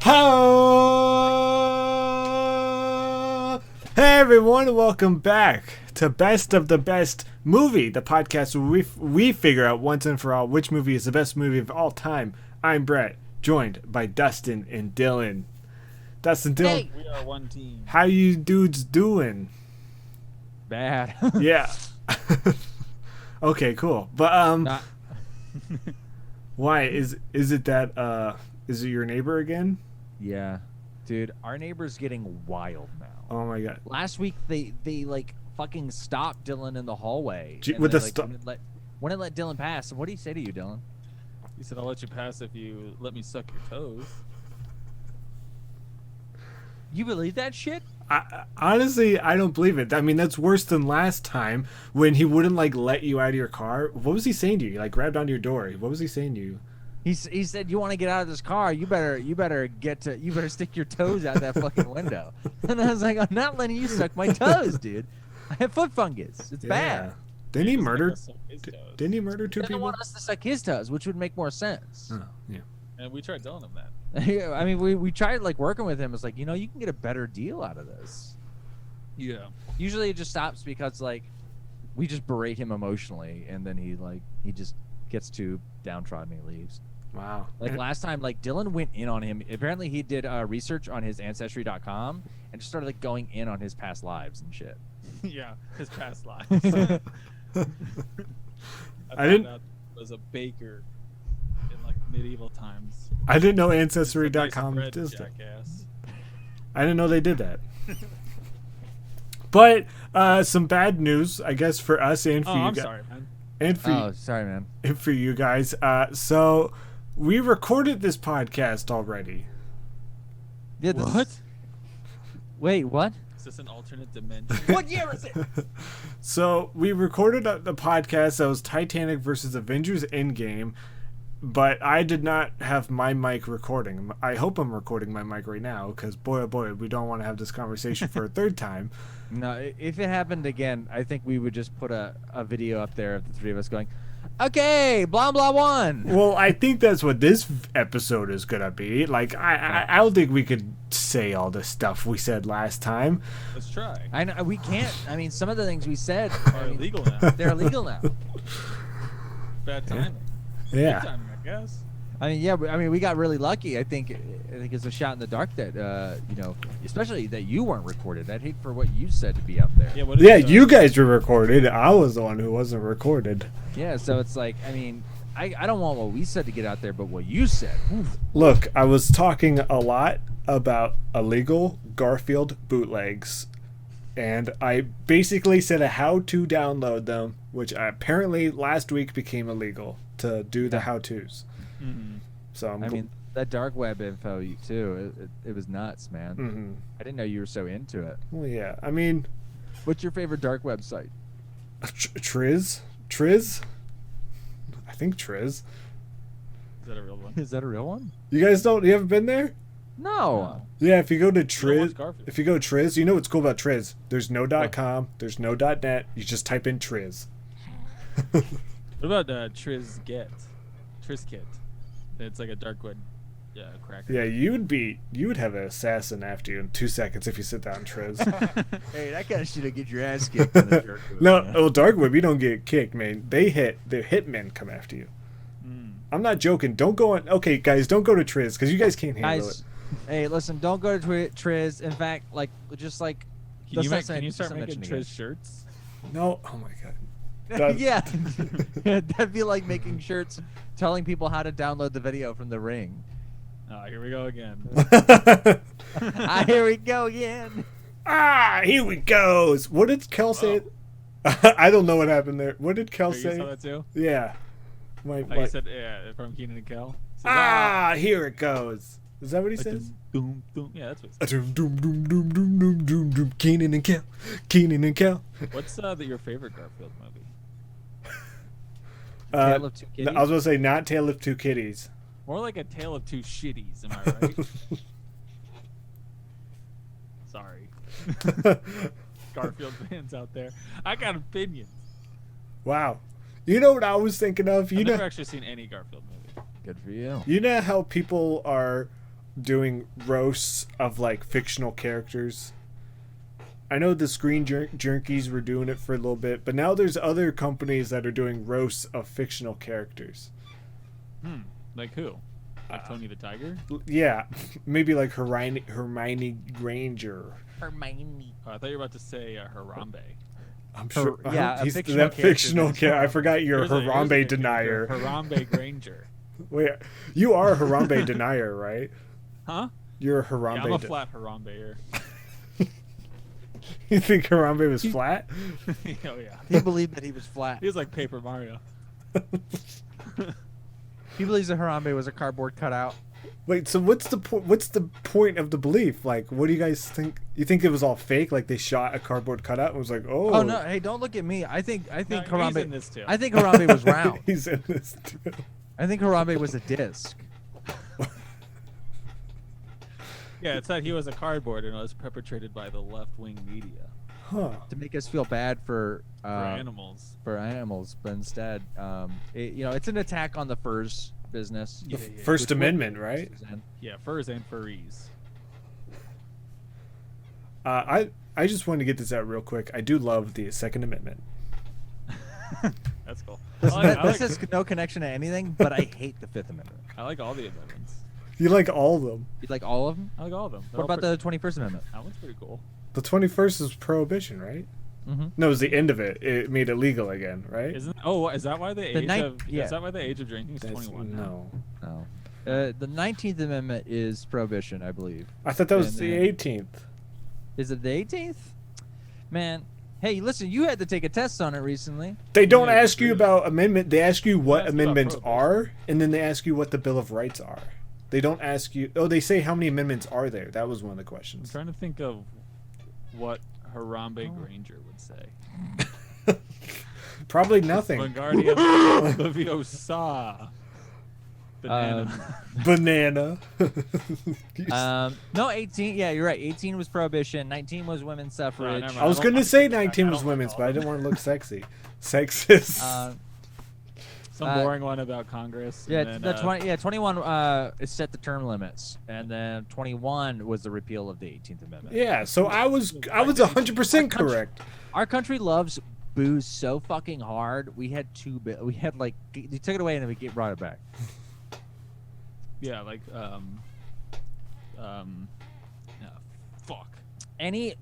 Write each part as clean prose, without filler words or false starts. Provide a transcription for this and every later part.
Ho! Hey everyone, welcome back to Best of the Best Movie, the podcast where we figure out once and for all which movie is the best movie of all time. I'm Brett, joined by Dustin and Dylan. Dustin, Dylan, hey. We are one team. How you dudes doing? Bad. Yeah. Okay, cool. But why is it that is it your neighbor again? Yeah, dude, our neighbor's getting wild now. Oh my god! Last week they like fucking stopped Dylan in the hallway. With the wouldn't let Dylan pass. What did he say to you, Dylan? He said, "I'll let you pass if you let me suck your toes." You believe that shit? Honestly, I don't believe it. I mean, that's worse than last time when he wouldn't let you out of your car. What was he saying to you? He grabbed onto your door. What was he saying to you? He said, "You want to get out of this car? You better stick your toes out that fucking window." And I was like, "I'm not letting you suck my toes, dude. I have foot fungus. It's bad." Didn't he murder? Didn't he murder two people? He didn't want us to suck his toes, which would make more sense. Oh, yeah. And we tried telling him that. I mean, we tried working with him. It's like, you can get a better deal out of this. Yeah. Usually it just stops because we just berate him emotionally, and then he just gets too downtrodden and he leaves. Wow. Last time, Dylan went in on him. Apparently he did research on his Ancestry.com and just started going in on his past lives and shit. Yeah, his past lives. I didn't. Out was a baker in medieval times. I didn't know Ancestry.com nice did that. I didn't know they did that. But some bad news, I guess, for us and for you guys. Sorry, man. Sorry, man. And for you guys. So we recorded this podcast already. Yeah, what? Wait, what? Is this an alternate dimension? What year is it? So we recorded the podcast that was Titanic versus Avengers Endgame, but I did not have my mic recording. I hope I'm recording my mic right now, because boy, oh boy, we don't want to have this conversation for a third time. No, if it happened again, I think we would just put a video up there of the three of us going, "Okay, blah blah one." Well, I think that's what this episode is gonna be. I don't think we could say all the stuff we said last time. Let's try. I know we can't. I mean, some of the things we said are illegal now. They're illegal now. Bad timing. Yeah. Good timing, I guess. I mean, yeah. I mean, we got really lucky. I think it's a shot in the dark that especially that you weren't recorded. I'd hate for what you said to be out there. Yeah, you guys were recorded. I was the one who wasn't recorded. Yeah, so it's I mean, I don't want what we said to get out there, but what you said. Oof. Look, I was talking a lot about illegal Garfield bootlegs, and I basically said how to download them, which apparently last week became illegal to do the how-tos. Mm-hmm. So I mean, that dark web info too. It was nuts, man. Mm-hmm. I didn't know you were so into it. Well, yeah. I mean, what's your favorite dark website? Triz. I think Triz. Is that a real one? Is that a real one? You guys don't? You haven't been there? No. Yeah, if you go to Triz, Triz, you know what's cool about Triz? There's no .com, there's no .net. You just type in Triz. What about Trizkit? It's like a dark web cracker. Yeah, you would have an assassin after you in 2 seconds if you sit down Triz. Hey, that kind of shit'll get your ass kicked in the dark web. No, dark web, you don't get kicked, man. Their hitmen come after you. I'm not joking. Don't go on. Okay, guys, don't go to Triz because you guys can't handle it. Hey, listen, don't go to Triz. In fact, can you start making Triz shirts? No. Oh my god. Yeah. That'd be like making shirts telling people how to download the video from The Ring. Here we go again. Here we go again. Here we go. What did Kel say? I don't know what happened there. What did Kel say? You saw that too? Yeah. He said, from Keenan and Kel. Said, here it goes. Is that what he says? Doom, doom. Yeah, that's what he says. Doom, doom, doom, doom, doom, doom, doom. Keenan and Kel. What's your favorite Garfield movie? Tale of Two Kitties? I was going to say not Tale of Two Kitties. More like a Tale of Two Shitties, am I right? Sorry. Garfield fans out there. I got opinions. Wow. You know what I was thinking of? I've never actually seen any Garfield movie. Good for you. You know how people are doing roasts of like fictional characters. I know the Screen Junkies were doing it for a little bit, but now there's other companies that are doing roasts of fictional characters. Like who? Like Tony the Tiger? Yeah, maybe like Hermione Granger. Hermione. Oh, I thought you were about to say Harambe. I'm sure. Yeah, a he's fictional that fictional character. character. I forgot you're a Here's Harambe a denier. Harambe Granger. Wait, you are a Harambe denier, right? Huh? You're a Yeah, Harambe. I'm a flat Harambe-er. You think Harambe was flat? Oh yeah. He believed that he was flat. He was like Paper Mario. He believes that Harambe was a cardboard cutout. Wait, so what's the point of the belief? Like, what do you guys think? You think it was all fake? Like they shot a cardboard cutout and was like, oh. Oh no! Hey, don't look at me. I think No, Harambe. he's in this too. I think Harambe was round. He's in this too. I think Harambe was a disc. Yeah, it said he was a cardboard and it was perpetrated by the left-wing media Huh. To make us feel bad for animals. but instead, it's an attack on the furs business. Yeah, First Amendment, right? Yeah, furs and furries. I just wanted to get this out real quick. I do love the Second Amendment. That's cool. This I like has no connection to anything, but I hate the Fifth Amendment. I like all the amendments. You like all of them. You like all of them? I like all of them. What about the 21st Amendment? That one's pretty cool. The 21st is prohibition, right? Mm-hmm. No, it was the end of it. It made it legal again, right? Isn't? Oh, is that why the age of? yeah. Is that why the age of drinking is That's- 21? now? No. No. The 19th Amendment is prohibition, I believe. I thought that was And the then- 18th. Is it the 18th? Man, hey, listen, you had to take a test on it recently. They don't Yeah, ask you really. about amendment. They ask you what ask you about amendments prohibition. are, and then they ask you what the Bill of Rights are. They don't ask you. Oh, they say how many amendments are there. That was one of the I'm questions. trying to think of what Harambe Granger would say. Probably nothing. Wingardium Leviosa. Banana. Banana. No, 18. Yeah, you're right. 18 was prohibition. 19 was women's suffrage. never I mind. was going to say 19 was women's, but I didn't want to look sexy. Sexist. Some boring one about Congress. Yeah, and then, 21 is set the term limits, and then 21 was the repeal of the 18th Amendment. Yeah, so I was 100% correct. Our country loves booze so fucking hard. We had we had like they took it away and then we brought it back. yeah, like fuck.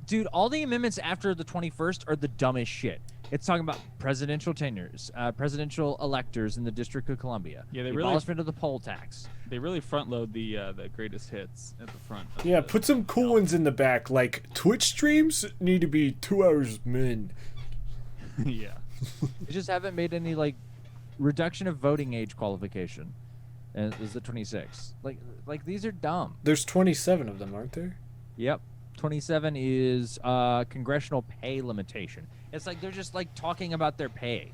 Dude, all the amendments after the 21st are the dumbest shit. It's talking about presidential tenures, presidential electors in the District of Columbia. Yeah, they the really- abolishment of the poll tax. They really front load the greatest hits at the front. Of Yeah, the- put some cool ones in the back. Like, Twitch streams need to be 2 hours min. yeah. They just haven't made any like reduction of voting age qualification, and is the 26. Like these are dumb. There's 27 of them, aren't there? Yep. 27 is congressional pay limitation. It's like they're just like talking about their pay.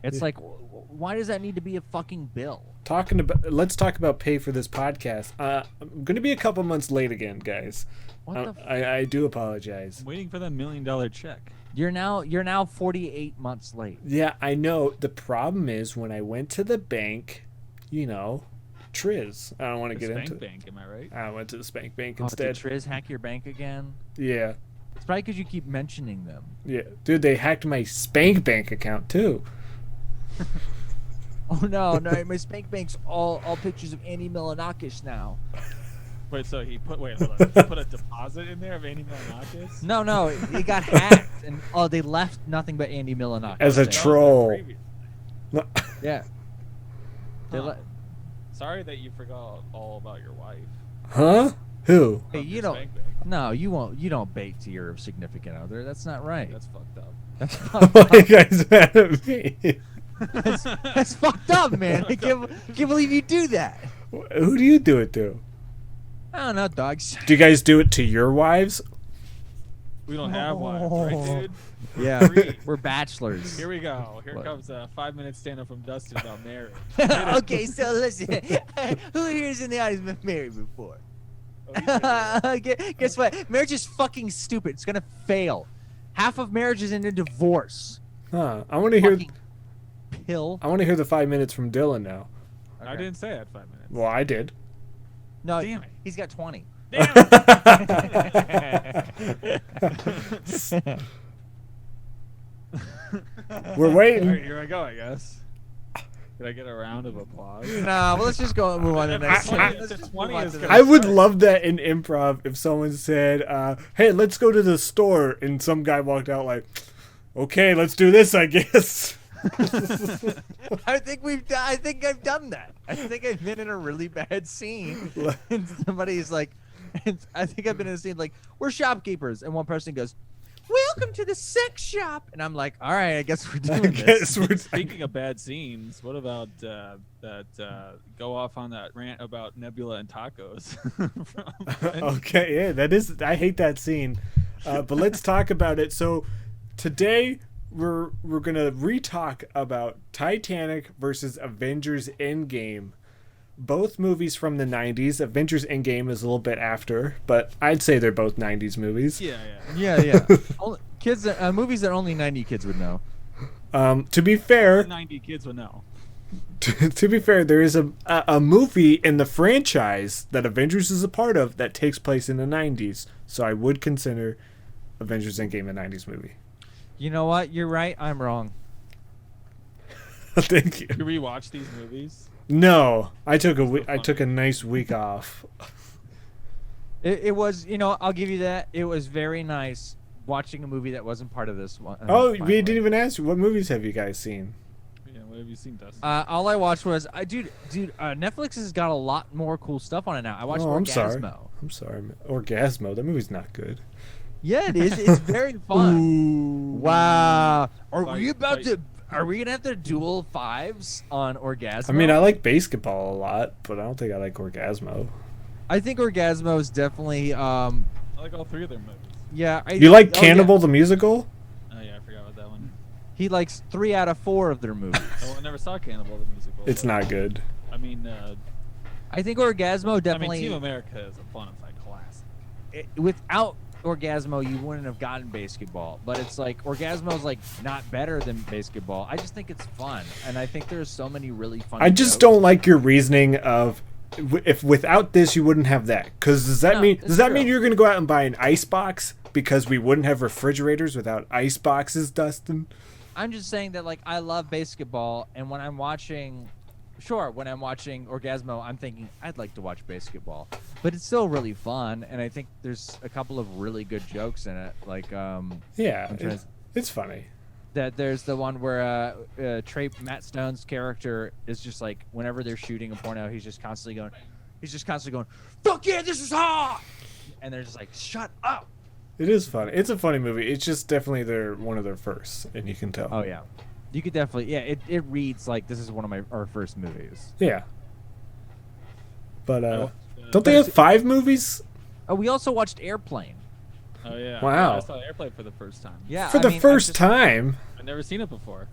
It's Yeah. like, why does that need to be a fucking bill? Let's talk about pay for this podcast. I'm gonna be a couple months late again, guys. What the? I do apologize. I'm waiting for that $1 million check. You're now 48 months late. Yeah, I know. The problem is when I went to the bank, Triz. I don't want to The get Spank into it. Bank, am I right? I went to the Spank Bank Did instead. Triz hack your bank again? Yeah. It's probably because you keep mentioning them. Yeah. Dude, they hacked my Spank Bank account too. Oh no, my spank bank's all pictures of Andy Milonakis now. Wait, so he put hold on. He put a deposit in there of Andy Milonakis? No, it got hacked, and they left nothing but Andy Milonakis. As a there. troll. Yeah. They Huh. le- Sorry that you forgot all about your wife. Huh? Who? Hey, From you your don't. Spank Bank. No, you won't. You don't bait to your significant other. That's not right. That's fucked up. That's Why fucked you up. guys mad at me? That's fucked up, man. I can't believe you do that. Who do you do it to? I don't know, dogs. Do you guys do it to your wives? We don't have wives, right, dude? Yeah, Three. we're bachelors. Here we go. Here What? comes a 5-minute stand-up from Dustin about marriage. Okay, so listen. Who here's in the audience been married before? Oh, you did it. Guess what? Marriage is fucking stupid. It's gonna fail. Half of marriages end in divorce. Huh. I want to hear. Fucking pill. I want to hear the 5 minutes from Dylan now. I didn't say I had 5 minutes. Well, I did. No, Damn it. he's got 20. Damn We're All waiting. right, here I go, I guess. Did I get a round of applause? Nah, well, let's just go and move on to the next one. I- Let's just 20 move on is to the gonna- I next would one. love that in improv if someone said, "Hey, let's go to the store," and some guy walked out like, "Okay, let's do this, I guess." I think I've done that. I think I've been in a really bad scene, and somebody's like, I think I've been in a scene like, we're shopkeepers, and one person goes, "Welcome to the sex shop," and I'm like, all right, I guess we're doing this. Speaking of bad scenes, what about go off on that rant about Nebula and tacos? Okay, yeah, that is. I hate that scene, but let's talk about it. So today we're gonna re-talk about Titanic versus Avengers Endgame. Both movies from the 90s. Avengers Endgame is a little bit after, but I'd say they're both 90s movies. Yeah. Yeah. Kids, movies that only 90 kids would know. To be fair, 90 kids would know. to be fair, there is a movie in the franchise that Avengers is a part of that takes place in the 90s. So I would consider Avengers Endgame a 90s movie. You know what? You're right. I'm wrong. Thank you. You rewatch these movies? No, I took a nice week off. It was, I'll give you that. It was very nice watching a movie that wasn't part of this one. Oh, we finally. didn't even ask you. What movies have you guys seen? Yeah, what have you seen, Dustin? All I watched was, Netflix has got a lot more cool stuff on it now. I watched Oh, I'm sorry. Orgasmo. I'm sorry. Orgasmo. That movie's not good. Yeah, it is. It's very fun. Ooh. Wow. Are Fight, we about fight. to? Are we gonna have to duel fives on Orgasmo? I mean, I like basketball a lot, but I don't think I like Orgasmo. I think Orgasmo is definitely. I like all three of their movies. Yeah. You like oh, Cannibal yeah. the musical? Oh yeah, I forgot about that one. He likes 3 out of 4 of their movies. Oh, I never saw Cannibal the musical. It's but, not good. I mean, I think Orgasmo definitely. Team America is a bona fide classic. Without Orgasmo, you wouldn't have gotten basketball. But it's like Orgasmo is like not better than basketball. I just think it's fun, and I think there's so many really fun. I just don't like your reasoning of if without this you wouldn't have that. Because does that mean you're going to go out and buy an ice box because we wouldn't have refrigerators without ice boxes, Dustin? I'm just saying that like I love basketball, and when I'm watching Orgasmo, I'm thinking I'd like to watch basketball, but it's still really fun, and I think there's a couple of really good jokes in it. Like Yeah, I'm trying it's funny. that there's the one where Matt Stone's character is just like whenever they're shooting a porno, he's just constantly going, "Fuck yeah, this is hot," and they're just like, "Shut up." It is funny. It's a funny movie. It's just definitely one of their first, and you can tell. Oh yeah. You could definitely, it reads like this is one of our first movies. Yeah. But don't Don't they have 5 movies? Oh, we also watched Airplane. Oh yeah. Wow. I saw Airplane for the first time. Yeah, For the first time? I've never seen it before.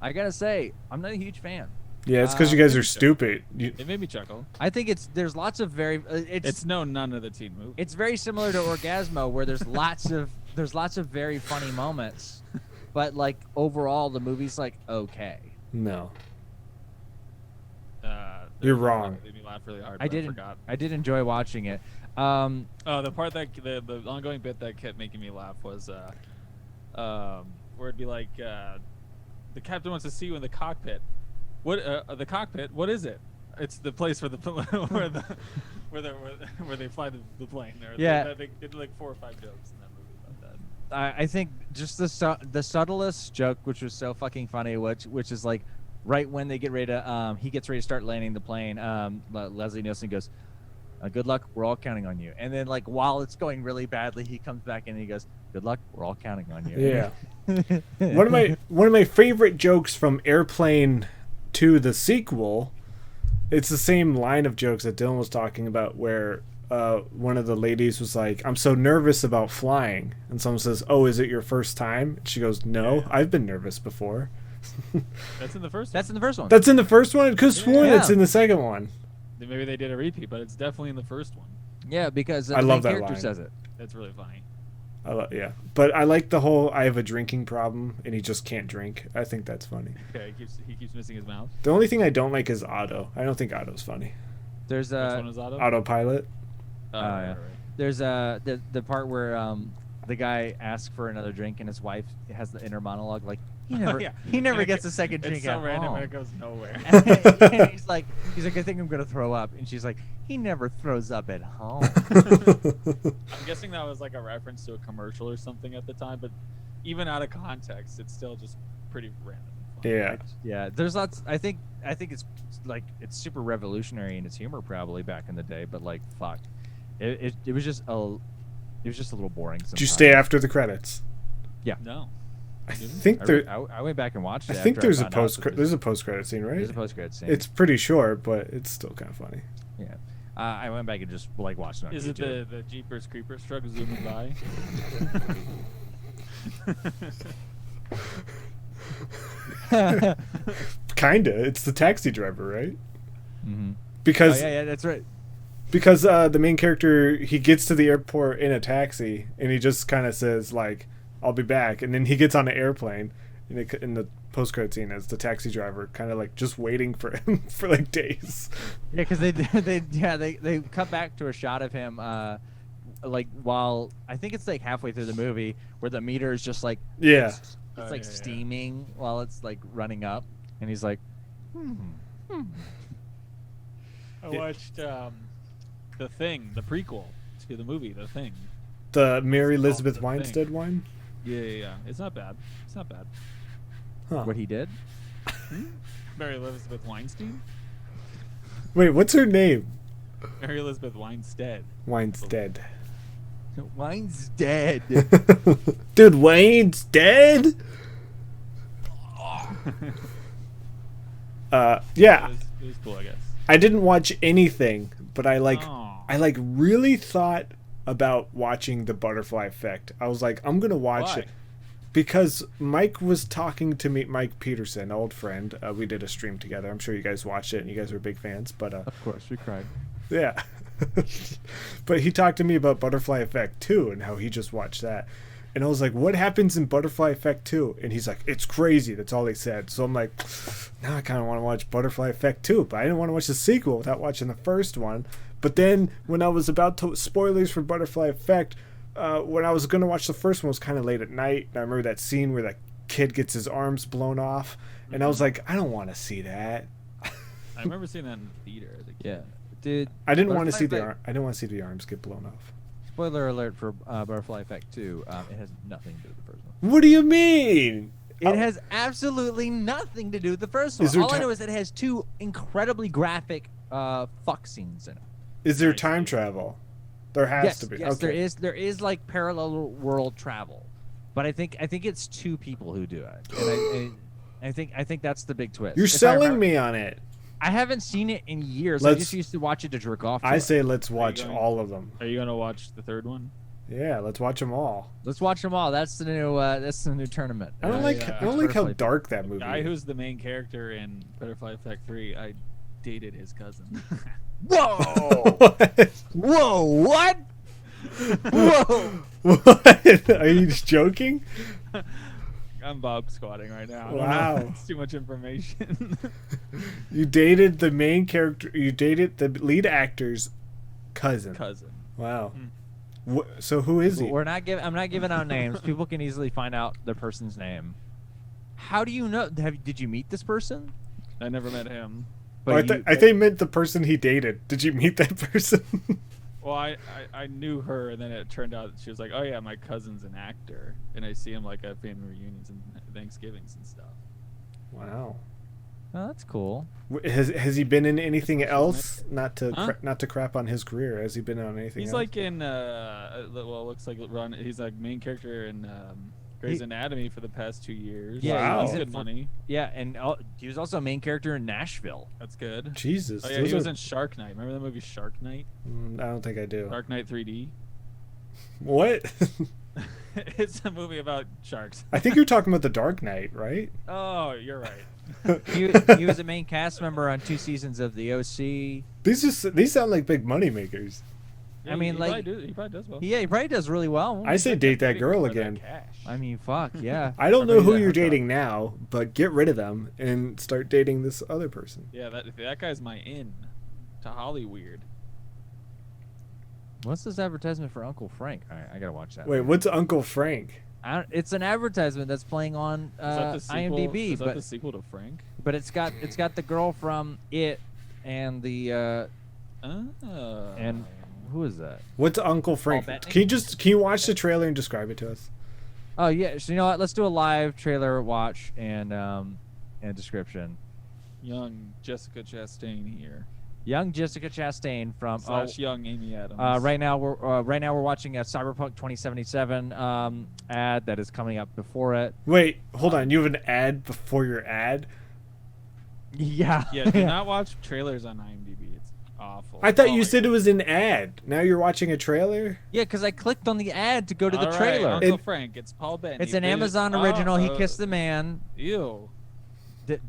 I gotta say, I'm not a huge fan. Yeah, it's because you guys are stupid. It made me chuckle. I think there's lots of very It's no none of the teen movie. it's very similar to Orgasmo, where there's lots of very funny moments, but like overall the movie's like okay. No. You're wrong. Made me laugh really hard. I but did forgot. I did enjoy watching it. Oh, the part that the ongoing bit that kept making me laugh was where it'd be like the captain wants to see you in the cockpit. What the cockpit? What is it? It's the place where the where they fly the plane. Yeah. They did like 4 or 5 jokes in that movie about that. I think just the subtlest joke, which was so fucking funny, which is like right when they get ready to he gets ready to start landing the plane. Leslie Nielsen goes, "Good luck, we're all counting on you." And then like while it's going really badly, he comes back and he goes, "Good luck, we're all counting on you." Yeah. one of my favorite jokes from Airplane 2, the sequel, it's the same line of jokes that Dylan was talking about, where one of the ladies was like, "I'm so nervous about flying," and someone says, "Oh, is it your first time?" And she goes, "No, Yeah. I've been nervous before." That's in the first. That's in the first one. That's in the first one. Could sworn Yeah. it's in the second one. Maybe they did a repeat, but it's definitely in the first one. Yeah, because the I love main that character line. says it. That's really funny. Yeah, but I like the whole "I have a drinking problem" and he just can't drink. I think that's funny. Okay, he keeps missing his mouth. The only thing I don't like is Otto. I don't think Otto's funny. There's Which a one was Auto? Autopilot. Oh, yeah. right. There's the part where the guy asks for another drink and his wife has the inner monologue like he never yeah. he never And gets a second drink It's so at random home. and it goes nowhere. And he's like I think I'm gonna throw up, and she's like, he never throws up at home. I'm guessing that was like a reference to a commercial or something at the time, but even out of context, it's still just pretty random. And fun. Yeah. Yeah, there's lots. I think it's like it's super revolutionary in its humor probably back in the day, but like fuck, it was just a little boring. Sometimes. Did you stay after the credits? No. I think there. I went back and watched it. I think after there's a found out that there's a post credit scene, right? There's a post credit scene. It's pretty short, but it's still kind of funny. Yeah. I went back and just like watched it on Is it YouTube. the Jeepers Creepers truck zooming by? Kinda. It's the taxi driver, right? Mm-hmm. Because yeah, that's right. because the main character, he gets to the airport in a taxi and he just kind of says like, "I'll be back," and then he gets on an airplane. And in the post credit scene, as the taxi driver, kind of like just waiting for him for like days. Yeah, because they cut back to a shot of him, like while I think it's like halfway through the movie where the meter is just like Yeah. it's like steaming while it's like running up, and he's like, I watched The Thing, the prequel to the movie, The Thing. The Mary It's Elizabeth called The Winstead Thing. one. Yeah. It's not bad. It's not bad. Huh. what he did. Mary Elizabeth Weinstein? Wait, what's her name? Mary Elizabeth Winstead. Winstead. Wine's dead. Dude, Wayne's dead. Yeah. It was cool, I guess. I didn't watch anything, but I Aw. really thought about watching The Butterfly Effect. I was like, I'm gonna watch Why? it because Mike was talking to me. Mike Peterson, old friend. We did a stream together. I'm sure you guys watched it, and you guys were big fans. But Of course, we cried. yeah. But he talked to me about Butterfly Effect 2 and how he just watched that. And I was like, what happens in Butterfly Effect 2? And he's like, it's crazy. That's all he said. So I'm like, now I kind of want to watch Butterfly Effect 2. But I didn't want to watch the sequel without watching the first one. But then when I was about to... Spoilers for Butterfly Effect. When I was going to watch the first one, it was kind of late at night. And I remember that scene where that kid gets his arms blown off. And I was like, I don't want to see that. I remember seeing that in the theater as a kid. Yeah, dude. I didn't want to see Butterfly I didn't want to see the arms get blown off. Spoiler alert for Butterfly Effect 2. It has nothing to do with the first one. What do you mean? It has absolutely nothing to do with the first one. Is there All I ti- know is that it has two incredibly graphic fuck scenes in it. Is there Nice. time travel? There has Yes, to be. yes, Okay. there is like parallel world travel, but I think it's two people who do it, and I think that's the big twist. You're If I selling remember- me on it. I haven't seen it in years. I Let's- just used to watch it to jerk off. To I it. say let's watch going- all of them. Are you going to watch the third one? Yeah, let's watch them all. Let's watch them all. That's the new tournament. I don't Yeah, like yeah. I don't like how Butterfly dark that The movie guy is. who's the main character in Butterfly Effect 3, I dated his cousin. Whoa! What? Whoa! What? Whoa! What? Are you just joking? I'm Bob squatting right now. I don't know. Wow. It's too much information. You dated the main character. You dated the lead actor's cousin. cousin. Wow. Hmm. So who is he? We're not giving. I'm not giving out names. People can easily find out the person's name. How do you know? Did you meet this person? I never met him. Oh, I think they meant the person he dated. Did you meet that person? Well, I knew her, and then it turned out she was like, oh yeah, my cousin's an actor, and I see him like at family reunions and Thanksgivings and stuff. Wow. Oh, that's cool. Has he been in anything That's else? Not to Huh? not to crap on his career. Has he been on anything He's else? like in well, it looks like he's like main character in Grey's Anatomy for the past 2 years. Yeah, Wow. He's he's good in- money. Yeah, and he was also a main character in Nashville. That's good. Jesus. Oh yeah, those he was are- in Shark Night. Remember the movie Shark Night? I don't think I do. Shark Night 3D. What? It's a movie about sharks. I think you're talking about The Dark Knight, right? Oh, you're right. He was a main cast member on 2 seasons of The OC. These sound like big money makers. Yeah, I mean, he like- he probably does well. Yeah, he probably does really well. I say date that girl again. I mean, fuck yeah. I don't Or know maybe who that you're hookup. dating now, but get rid of them and start dating this other person. Yeah, that guy's my in. to Hollyweird. What's this advertisement for Uncle Frank? All right, I gotta watch that. Wait, what's Uncle Frank? It's an advertisement that's playing on Is that the sequel? IMDb, Is that the sequel to Frank? but it's got the girl from It and the and who is that? What's Uncle Frank? Bettany? Can you watch the trailer and describe it to us? Oh yeah, so you know what? Let's do a live trailer watch and description. Young Jessica Chastain here. Young Jessica Chastain from / young Amy Adams. right now we're watching a Cyberpunk 2077 ad that is coming up before it. Wait, hold on. You have an ad before your ad? Yeah. Yeah, do not watch trailers on IMDb. It's awful. I thought Oh you my said God. it was an ad. Now you're watching a trailer? Yeah, because I clicked on the ad to go to the All right, trailer. Uncle Frank. It's Paul Bettany. It's an They- Amazon oh, original. He kissed the man. Ew. It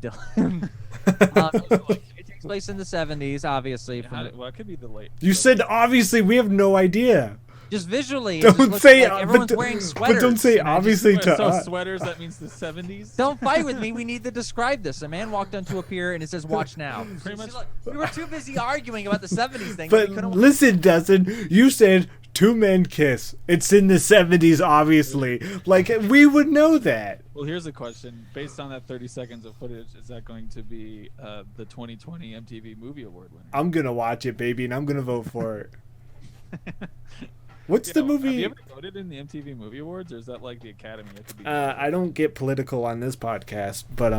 takes place in the 70s, obviously. Well, it could be the late. You said obviously. We have no idea. Just visually, it Don't just looks say like but everyone's don't- wearing but sweaters. don't say and I just- obviously to So us. sweaters, that means the 70s? Don't fight with me. We need to describe this. A man walked onto a pier and it says "Watch now." Pretty much- Look, we were too busy arguing about the 70s thing. But we couldn't listen, Dustin, you said two men kiss. It's in the 70s, obviously. Like, we would know that. Well, here's a question. Based on that 30 seconds of footage, is that going to be the 2020 MTV Movie Award winner? I'm going to watch it, baby, and I'm going to vote for it. What's the Have you movie? ever voted in the MTV Movie Awards, or is that like the Academy? It could be I don't get political on this podcast, but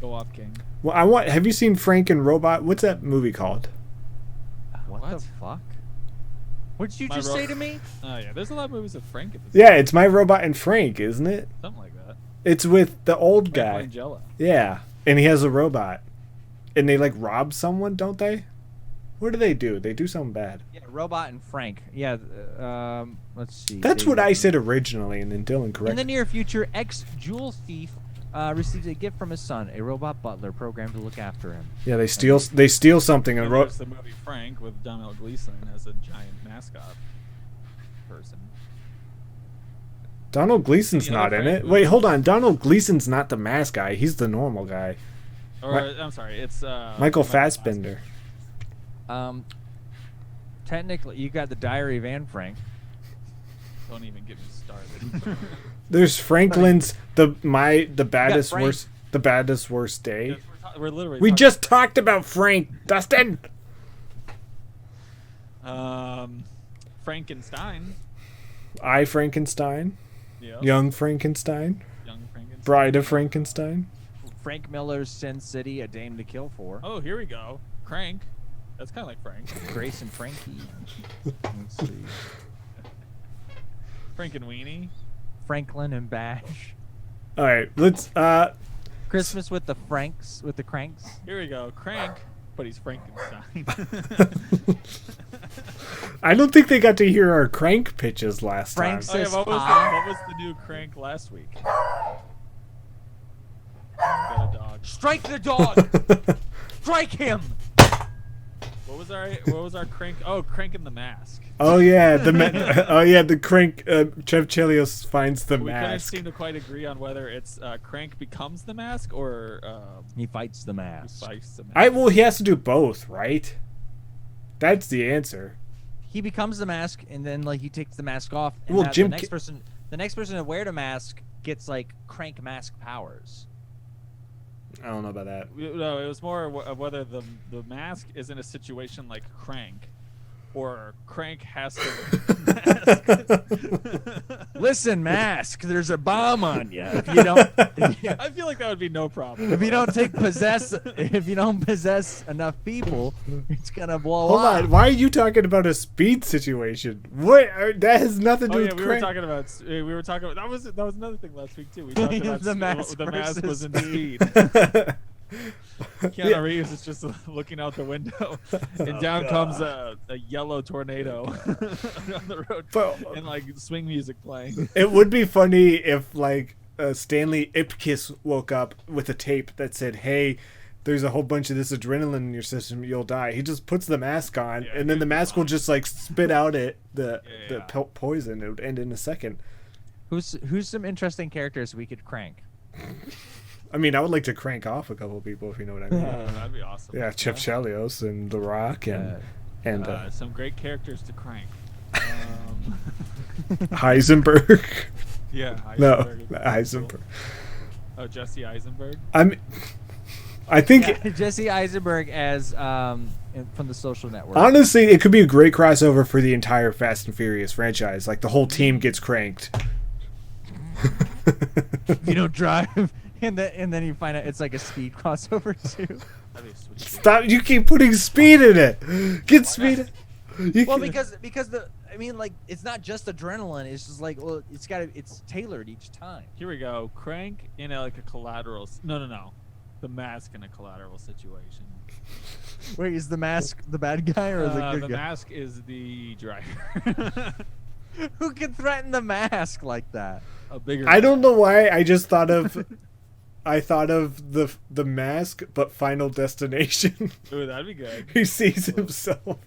Go off, King. well, have you seen Frank and Robot? What's that movie called? What the What? fuck? What did you My just ro- say to me? Oh yeah, there's a lot of movies with Frank at this. Yeah, it's My Robot and Frank, isn't it? Something like that. It's with the old guy. Frank Langella. Yeah, and he has a robot, and they like rob someone, don't they? What do? They do something bad. Yeah, Robot and Frank. Yeah, let's see. That's what I said originally, and then Dylan In corrected. the near future, ex-jewel thief receives a gift from his son, a robot butler programmed to look after him. Yeah, they steal something and And wrote. there's the movie Frank with Domhnall Gleeson as a giant mascot person. Donald Gleason's You know not in Frank it. Wait, hold on. Donald Gleason's not the mask guy. He's the normal guy. Or Mi- I'm sorry, it's Michael Fassbender. Technically, you got the Diary of Anne Frank. Don't even get me started. There's Franklin's the baddest Frank. worst day. Yes, we're literally. We talking- just talked about Frank, Dustin. Frankenstein. I Frankenstein, Yeah. Young Frankenstein, Young Frankenstein. Bride of Frankenstein. Frank Miller's Sin City, A Dame to Kill For. Oh, here we go. Crank. That's kind of like Frank. Grace and Frankie. Let's see. Frank and Weenie. Franklin and Bash. All right, let's. Christmas with the Franks, with the Cranks. Here we go. Crank, but he's Frankenstein. I don't think they got to hear our crank pitches last Frank's- time. Oh, yeah, what was the new Crank last week? Got a dog. Strike the dog! Strike him! What was our Crank? Oh, Crank in the Mask. Oh yeah, the crank. Trev Chelios finds the We couldn't mask. seem to quite agree on whether it's Crank becomes the mask or He fights the mask. fights the mask. Well, he has to do both, right? That's the answer. He becomes the mask, and then like he takes the mask off. And Well, Jim the next person to wear the mask gets like Crank mask powers. I don't know about that. No, it was more of whether the mask is in a situation like Crank, or Crank has to. Listen, mask. There's a bomb on you. If you don't, I feel like that would be no problem. if you don't possess enough people, it's gonna blow Hold up. on. Why are you talking about a speed situation? What? That has nothing to Oh do yeah, with we crank. were talking about that was another thing last week too. We talked about The mask the mask was in versus speed. Keanu Reeves is just looking out the window, and down comes a yellow tornado on the road, But- and like swing music playing. It would be funny if like Stanley Ipkiss woke up with a tape that said, "Hey, there's a whole bunch of this adrenaline in your system. You'll die." He just puts the mask on, Yeah, and then the dude, mask will just like spit out the Yeah. poison. It would end in a second. Who's some interesting characters we could crank? I mean, I would like to crank off a couple people if you know what I mean. That'd be awesome. Yeah, Chip Chelios and The Rock and some great characters to crank. Heisenberg. Yeah. No, Heisenberg. Heisenberg. Oh, Jesse Eisenberg. I think Yeah, Jesse Eisenberg as from the Social Network. honestly, it could be a great crossover for the entire Fast and Furious franchise. Like the whole team gets cranked. You don't drive, and then you find out it's like a speed crossover too. That'd be a sweet game. Stop! You keep putting speed in it. Get speed. Well, because it's not just adrenaline. It's just like, well, it's tailored each time. Here we go. Crank in a collateral. No. The Mask in a collateral situation. Wait, is the Mask the bad guy or the good The guy? Mask is the driver. Who can threaten the Mask like that? A bigger. I don't know why. I just thought of. I thought of the Mask, but Final Destination. Ooh, that'd be good. He sees himself.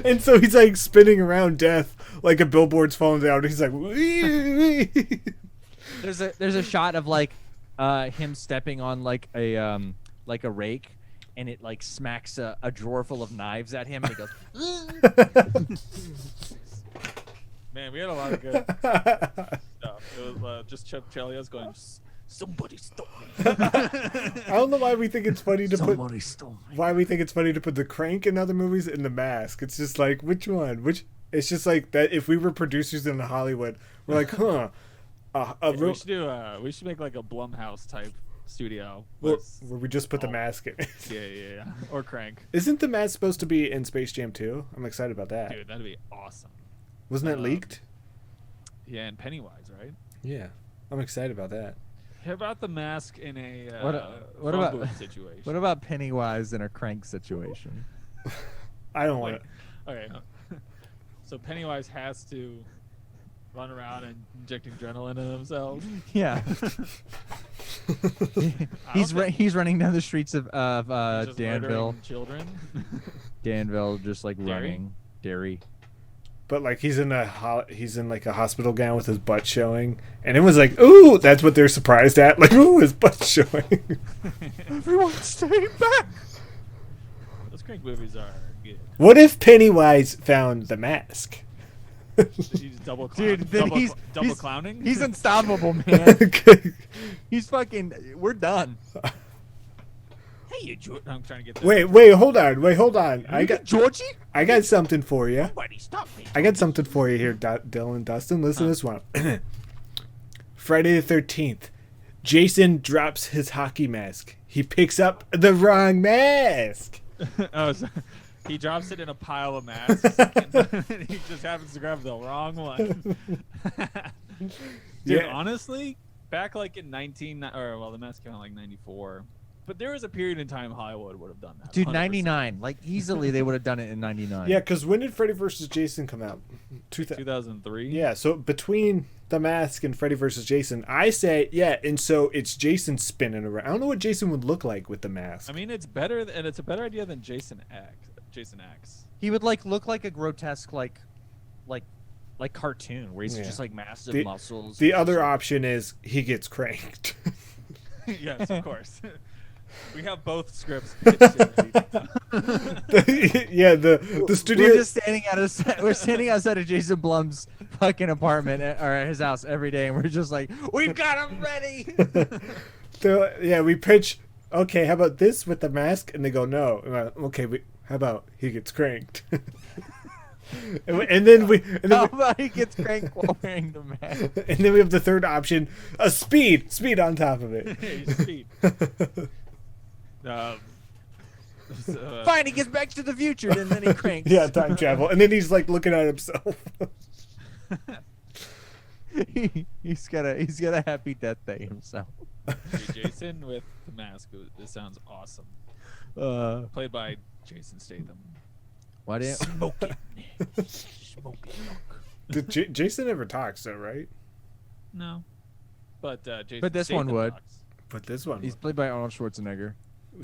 And so he's like spinning around death like a billboard's falling down. He's like, wee, wee. There's a shot of like him stepping on like a rake, and it like smacks a drawer full of knives at him, and he goes. Man, we had a lot of good stuff. It was just Chip Chelios going, somebody stole me. I don't know why we think it's funny to Somebody stole me. why we think it's funny to put the Crank in other movies and the Mask. It's just like, which one? It's just like that. If we were producers in Hollywood, we're like, huh. We should make like a Blumhouse type studio. Where we just put the Mask in. Yeah. Or Crank. Isn't the Mask supposed to be in Space Jam 2? I'm excited about that. Dude, that'd be awesome. Wasn't that leaked? Yeah, and Pennywise, right? Yeah, I'm excited about that. How about the Mask in a What phone about booth situation? What about Pennywise in a Crank situation? I don't want Okay. So Pennywise has to run around and injecting adrenaline in himself. Yeah. He's running down the streets of He's just Danville. murdering children. Danville, just like Derry? running. Derry. But like he's in like a hospital gown with his butt showing, and it was like, ooh, that's what they're surprised at. Like, ooh, his butt showing. Everyone stay back. Those Crank movies are good. What if Pennywise found the Mask? He's double Dude, then he's clowning. He's unstoppable, man. He's fucking. We're done. Hey, you I'm trying to get that. Wait, hold on. I got something for you. Nobody stop me. I got something for you here, Dylan, Dustin. Listen to this one. Friday the 13th. Jason drops his hockey mask. He picks up the wrong mask. So he drops it in a pile of masks, and he just happens to grab the wrong one. Dude, Yeah. honestly, back like in the mask came out like 94. But there was a period in time Hollywood would have done that. Dude, 100%. 99. Like, easily they would have done it in 99. Yeah, because when did Freddy vs. Jason come out? 2003. Yeah, so between The Mask and Freddy vs. Jason, I say, yeah, and so it's Jason spinning around. I don't know what Jason would look like with the mask. I mean, it's better, and it's a better idea than Jason X. He would like look like a grotesque like cartoon where he's Yeah. just like massive muscles. The other option is he gets cranked. Yes, of course. We have both scripts. pitched in. Yeah, the studio. We're just standing we're standing outside of Jason Blum's fucking apartment or at his house every day, and we're just like, we've got him ready. Yeah, we pitch. Okay, how about this with the mask? And they go no. And okay, how about he gets cranked? and then How about he gets cranked while wearing the mask? and then we have the third option: a speed on top of it. Speed. Fine, he gets back to the future, and then he cranks. Yeah, time travel, and then he's like looking at himself. he's got a happy death day himself. Dude, Jason with the mask. This sounds awesome. Played by Jason Statham. Why didn't Smoking. Jason never talks, though, right? No. But Jason But this one Statham would. talks. But this one, He's played by Arnold Schwarzenegger.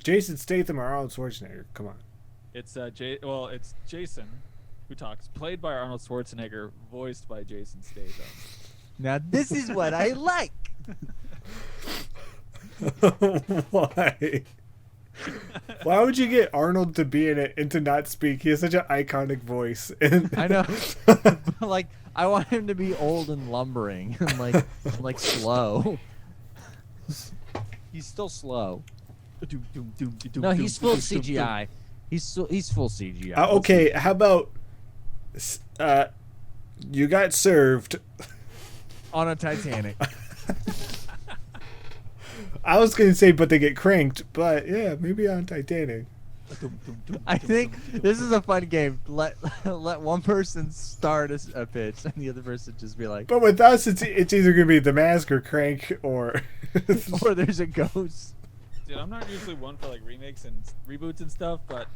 Jason Statham or Arnold Schwarzenegger. Come on. It's it's Jason who talks, played by Arnold Schwarzenegger, voiced by Jason Statham. Now this is what I like. Why? Why would you get Arnold to be in it and to not speak? He has such an iconic voice. And I know. But, like, I want him to be old and lumbering and like slow. He's still slow. No, he's full CGI. He's full CGI. Okay, how about you got served On a Titanic. I was gonna say, but they get cranked, but yeah, maybe on Titanic. I think this is a fun game. Let one person start a pitch and the other person just be like, But with us, it's either gonna be The Mask or Crank or. or there's a ghost. Dude, I'm not usually one for like remakes and reboots and stuff, but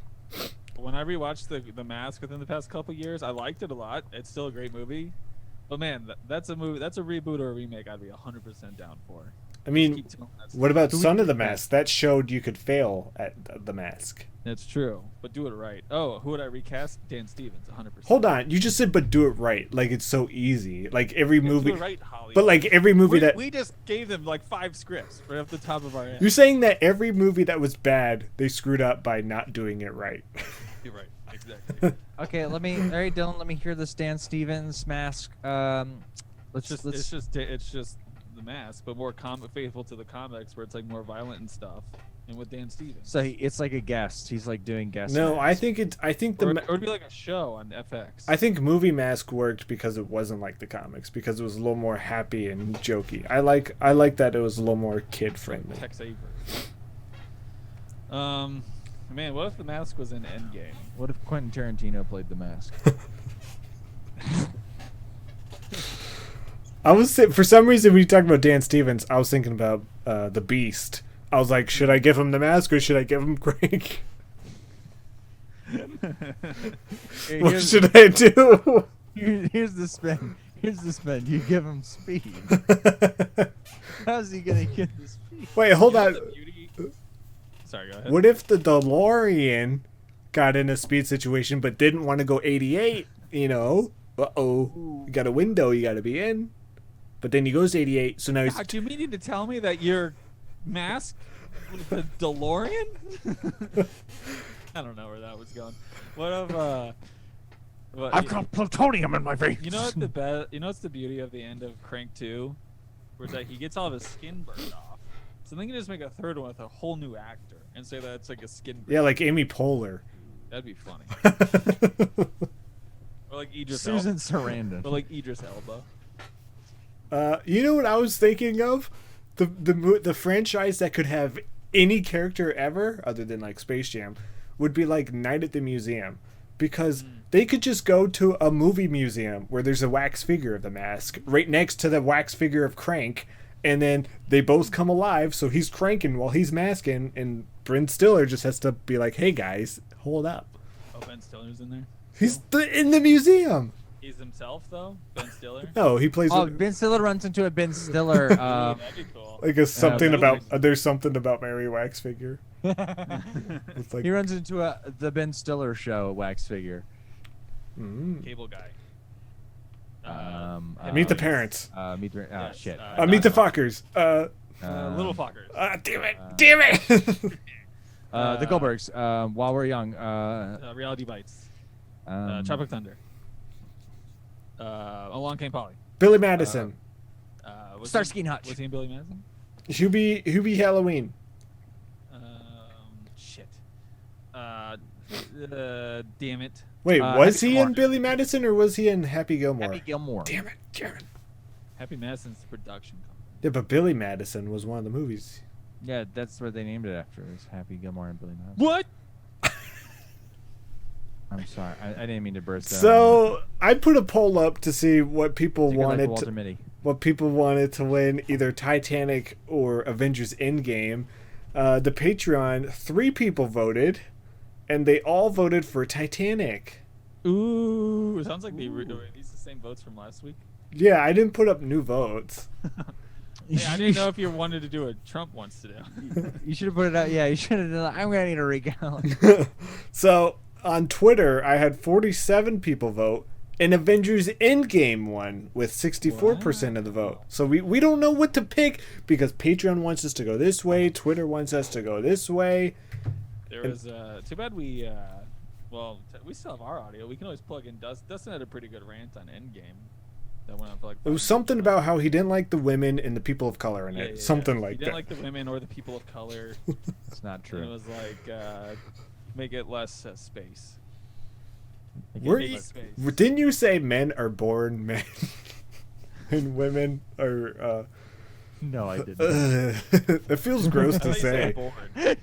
when I rewatched the Mask within the past couple years, I liked it a lot. It's still a great movie, but man, that's a movie, that's a reboot or a remake I'd be 100% down for. I mean, what about Son of the Mask? That showed you could fail at The Mask. That's true, but do it right. Oh, who would I recast? Dan Stevens, 100%. Hold on, you just said, but do it right. Like it's so easy. Like every movie. Do it right, Holly. But like every movie we just gave them like 5 scripts right off the top of our head. You're saying that every movie that was bad, they screwed up by not doing it right. You're right, exactly. Okay, all right, Dylan, let me hear this Dan Stevens Mask. It's just the Mask, but more faithful to the comics, where it's like more violent and stuff, and with Dan Stevens. So it's like a guest. He's like doing guest. No, masks. I think Or it'd be like a show on FX. I think Movie Mask worked because it wasn't like the comics, because it was a little more happy and jokey. I like that it was a little more kid friendly. Tex Avery. Man, what if the Mask was in Endgame? What if Quentin Tarantino played the Mask? I was for some reason when you talked about Dan Stevens, I was thinking about the Beast. I was like, should I give him the Mask or should I give him Crank? What should I do? Here's the spin. You give him speed. How's he gonna get the speed? Wait, hold on. Sorry, go ahead. What if the DeLorean got in a speed situation but didn't want to go 88? You know, you got a window you got to be in. But then he goes 88, so now he's. Do you mean to tell me that your Mask with the DeLorean? I don't know where that was going. What if I've got plutonium in my veins. You know what's the beauty of the end of Crank 2, where it's like he gets all of his skin burned off. So they can just make a third one with a whole new actor and say that it's like a skin burn. Yeah, like Amy Poehler. That'd be funny. Or like Idris Susan Elba. Sarandon. Or like Idris Elba. You know what I was thinking of? The franchise that could have any character ever, other than like Space Jam, would be like Night at the Museum. Because they could just go to a movie museum where there's a wax figure of the Mask right next to the wax figure of Crank, and then they both come alive, so he's cranking while he's masking, and Ben Stiller just has to be like, hey guys, hold up. Oh, Ben Stiller's in there? He's in the museum. He's himself, though? Ben Stiller? No, he plays Ben Stiller runs into a Ben Stiller. That'd be cool. like there's something that'd about Mary wax figure. It's like he runs into the Ben Stiller show wax figure. Cable guy. Meet the parents. Meet the Yes, shit. Meet the fuckers. Little fuckers. Damn it! The Goldbergs. While we're young. Reality Bites. Tropic Thunder. Along Came Polly. Billy Madison. Starsky and Hutch. Was he in Billy Madison? Hubie Halloween. Shit. Damn it. Wait, was Happy he in Gilmore. Billy Madison or was he in Happy Gilmore? Happy Gilmore. Damn it, Jared. Happy Madison's the production company. Yeah, but Billy Madison was one of the movies. Yeah, that's what they named it after. Is Happy Gilmore and Billy Madison. What? I'm sorry, I didn't mean to burst out. So I put a poll up to see what people You're like wanted Walter Mitty. what people wanted to win, either Titanic or Avengers Endgame. The Patreon, 3 people voted, and they all voted for Titanic. Ooh. It sounds like were these the same votes from last week? Yeah, I didn't put up new votes. Hey, I didn't know if you wanted to do what Trump wants to do. You should have put it out. Yeah, you should have done. I'm gonna need a recount. So on Twitter, I had 47 people vote, And Avengers Endgame won with 64% of the vote. So we don't know what to pick because Patreon wants us to go this way, Twitter wants us to go this way. There was too bad we we still have our audio. We can always plug in Dustin had a pretty good rant on Endgame that went on for like It was something about how he didn't like the women and the people of color in it. Something like that. He didn't like the women or the people of color. It's not true. And it was like make it less space. Didn't you say men are born men and women are No, I didn't. It feels gross to say.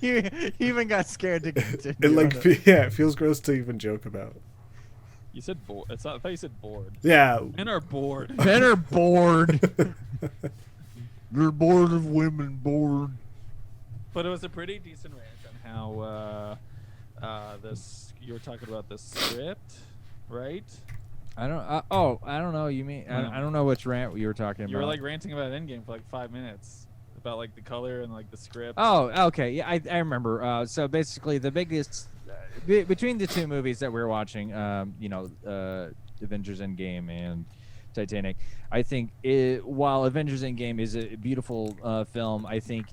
You even got scared to continue. It feels gross to even joke about. You said bored. I thought you said bored. Yeah. Men are bored. Men are bored. They're bored of women, bored. But it was a pretty decent rant on how this you were talking about the script, right? I don't know. You mean I don't know which rant you were talking about. You were like ranting about Endgame for like 5 minutes about like the color and like the script. Oh, okay. Yeah, I remember. So basically, the biggest between the two movies that we were watching, Avengers Endgame and Titanic, I think while Avengers Endgame is a beautiful film, I think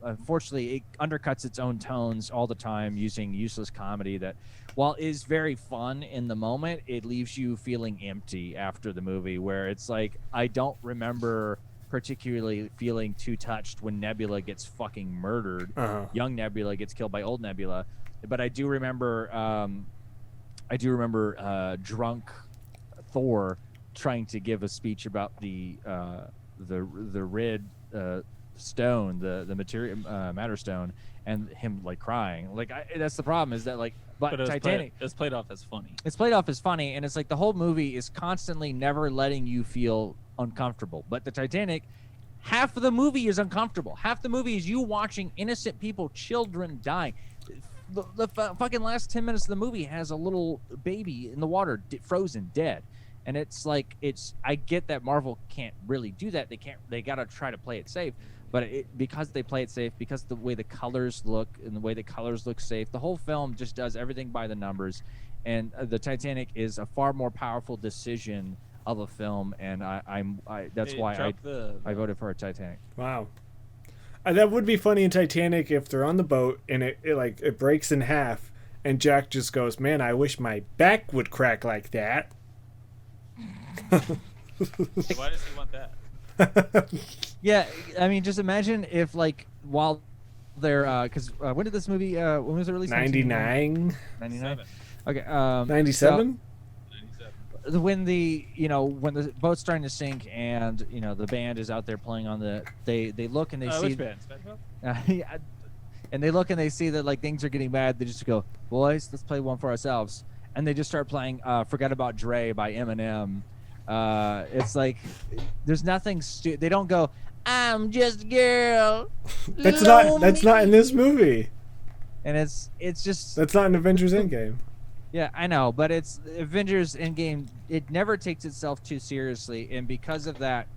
unfortunately it undercuts its own tones all the time using useless comedy that, while is very fun in the moment, it leaves you feeling empty after the movie, where it's like, I don't remember particularly feeling too touched when Nebula gets fucking murdered. Young Nebula gets killed by old Nebula, but I do remember drunk Thor trying to give a speech about the red stone, the material matter stone, and him like crying. Like that's the problem, is that like, but Titanic it's played off as funny. It's played off as funny, and it's like the whole movie is constantly never letting you feel uncomfortable. But the Titanic, half of the movie is uncomfortable. Half the movie is you watching innocent people, children dying. The fucking last 10 minutes of the movie has a little baby in the water, frozen, dead. And it's like, I get that Marvel can't really do that. They gotta try to play it safe. But because they play it safe, because the way the colors look and the way the colors look safe, the whole film just does everything by the numbers. And the Titanic is a far more powerful decision of a film, and that's why I voted for a Titanic. Wow. That would be funny in Titanic if they're on the boat and it breaks in half, and Jack just goes, "Man, I wish my back would crack like that." Why does he want that? Yeah, I mean, just imagine if like while they're because when did this movie when was it released? 99. 99. Okay. 97. When the boat's starting to sink and the band is out there playing on they look and they see which band? And they look and they see that like things are getting bad. They just go, "Boys, let's play one for ourselves," and they just start playing "Forget About Dre" by Eminem. It's like there's nothing they don't go, "I'm just a girl." That's not in this movie. And it's just that's not in Avengers Endgame. Yeah, I know, but it's Avengers Endgame. It never takes itself too seriously, and because of that,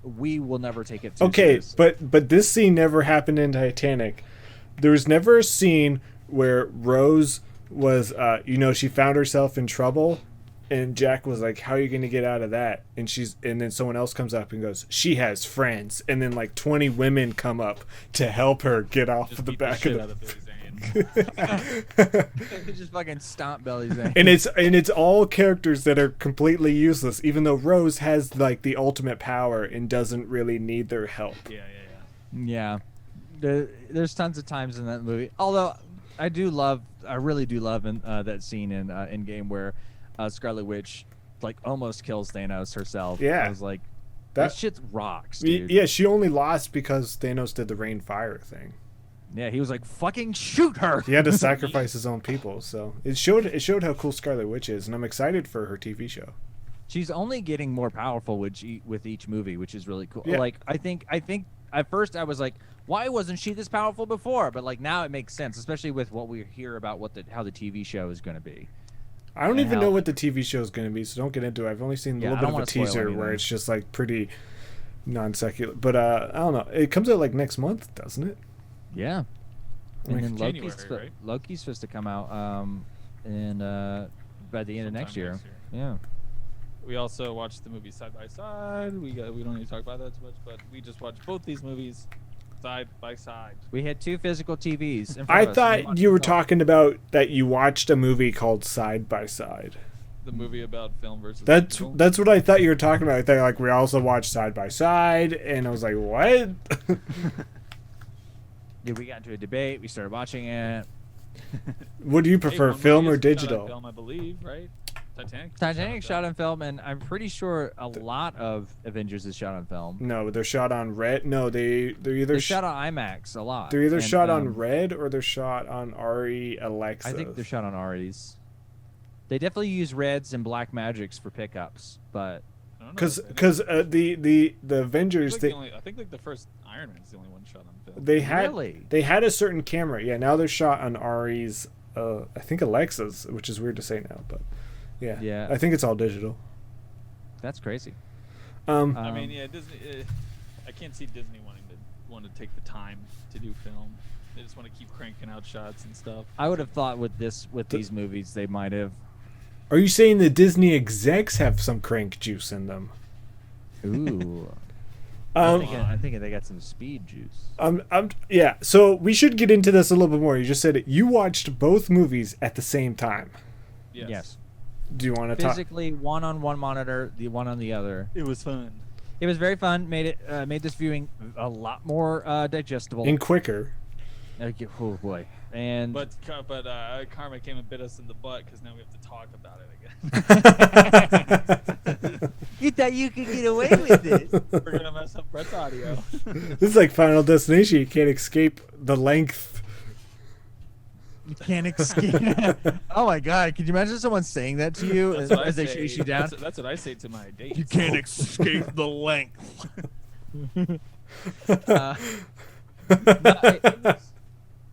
we will never take it too seriously. But this scene never happened in Titanic. There was never a scene where Rose was, she found herself in trouble, and Jack was like, "How are you going to get out of that?" And then someone else comes up and goes, "She has friends," and then like 20 women come up to help her get off of the back of the. Just fucking stomp Billy Zane. And it's all characters that are completely useless, even though Rose has like the ultimate power and doesn't really need their help. Yeah. There's tons of times in that movie. Although I really do love that scene in Endgame where Scarlet Witch like almost kills Thanos herself. Yeah, I was like, that shit rocks, dude. Yeah, she only lost because Thanos did the rain fire thing. Yeah, he was like, "Fucking shoot her." He had to sacrifice his own people, so it showed how cool Scarlet Witch is, and I'm excited for her TV show. She's only getting more powerful with each movie, which is really cool. Yeah. Like I think at first I was like, why wasn't she this powerful before? But like now it makes sense, especially with what we hear about how the TV show is going to be. I don't even know what the TV show is going to be, so don't get into it. I've only seen a little bit of a teaser where it's just like pretty non secular. But I don't know. It comes out like next month, doesn't it? Yeah. And then January, right? Loki's supposed to come out by the end of next year. Yeah. We also watched the movie side by side. We don't need to talk about that too much, but we just watched both these movies side by side. We had 2 physical TVs in front I of us, and we thought watched you were them. talking about that you watched a movie called Side by Side. The movie about film versus That's digital. that's what I thought you were talking about. I thought like we also watched Side by Side, and I was like, what? Dude, we got into a debate. We started watching it. What do you Hey, prefer, one film movie or is shot on digital? Film, I believe, right? Titanic. Titanic shot on film, and I'm pretty sure a lot of Avengers is shot on film. No, they're shot on red. No, they're either They shot on IMAX a lot. they're either and, shot on red or they're shot on RE Alexa. I think they're shot on REs. They definitely use reds and black magics for pickups, but I don't know. because I think- the Avengers I think like the first Iron Man's the only one shot on film. they had Really? they had a certain camera. Yeah, now they're shot on RE's. I think Alexas, which is weird to say now, but yeah, Yeah. I think it's all digital. that's crazy. I mean, yeah, Disney. I can't see Disney want to take the time to do film. They just want to keep cranking out shots and stuff. I would have thought with these movies they might have. Are you saying the Disney execs have some crank juice in them? Ooh. Um, I'm thinking they got some speed juice. yeah. So we should get into this a little bit more. You just said you watched both movies at the same time. Yes. Do you want to talk? Physically, one on one monitor, the one on the other. It was fun. It was very fun. Made this viewing a lot more digestible. And quicker. Okay, oh boy. And But karma came and bit us in the butt because now we have to talk about it again. you thought you could get away with this? We're gonna mess up Brett's audio. This is like Final Destination. You can't escape the length. You can't escape. Oh my god! Could you imagine someone saying that to you That's what I as they say. chase you down? That's what I say to my date. You can't escape the length.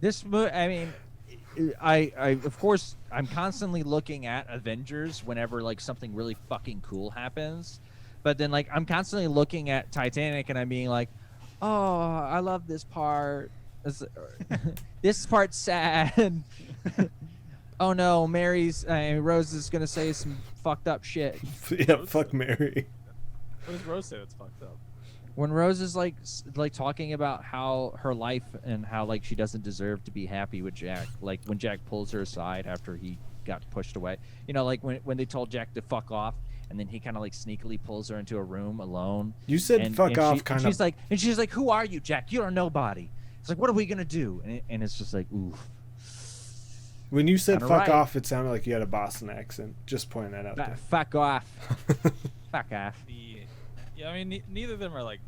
This movie, I mean, I of course I'm constantly looking at Avengers whenever like something really fucking cool happens, but then like I'm constantly looking at Titanic and I'm being like, oh, I love this part. This part's sad. Oh no, Rose is gonna say some fucked up shit. Yeah, fuck Mary. What does Rose say that's fucked up? When Rose is like talking about how her life and how like she doesn't deserve to be happy with Jack, like when Jack pulls her aside after he got pushed away, you know, like when they told Jack to fuck off and then he kind of like sneakily pulls her into a room alone. You said and, fuck and off she, kind and of. she's like, who are you, Jack? You're a nobody. It's like, what are we gonna do? And it's just like, ooh. When you said Kinda fuck right. off, it sounded like you had a Boston accent. Just pointing that out there. Fuck off. Fuck off. Yeah, I mean, neither of them are like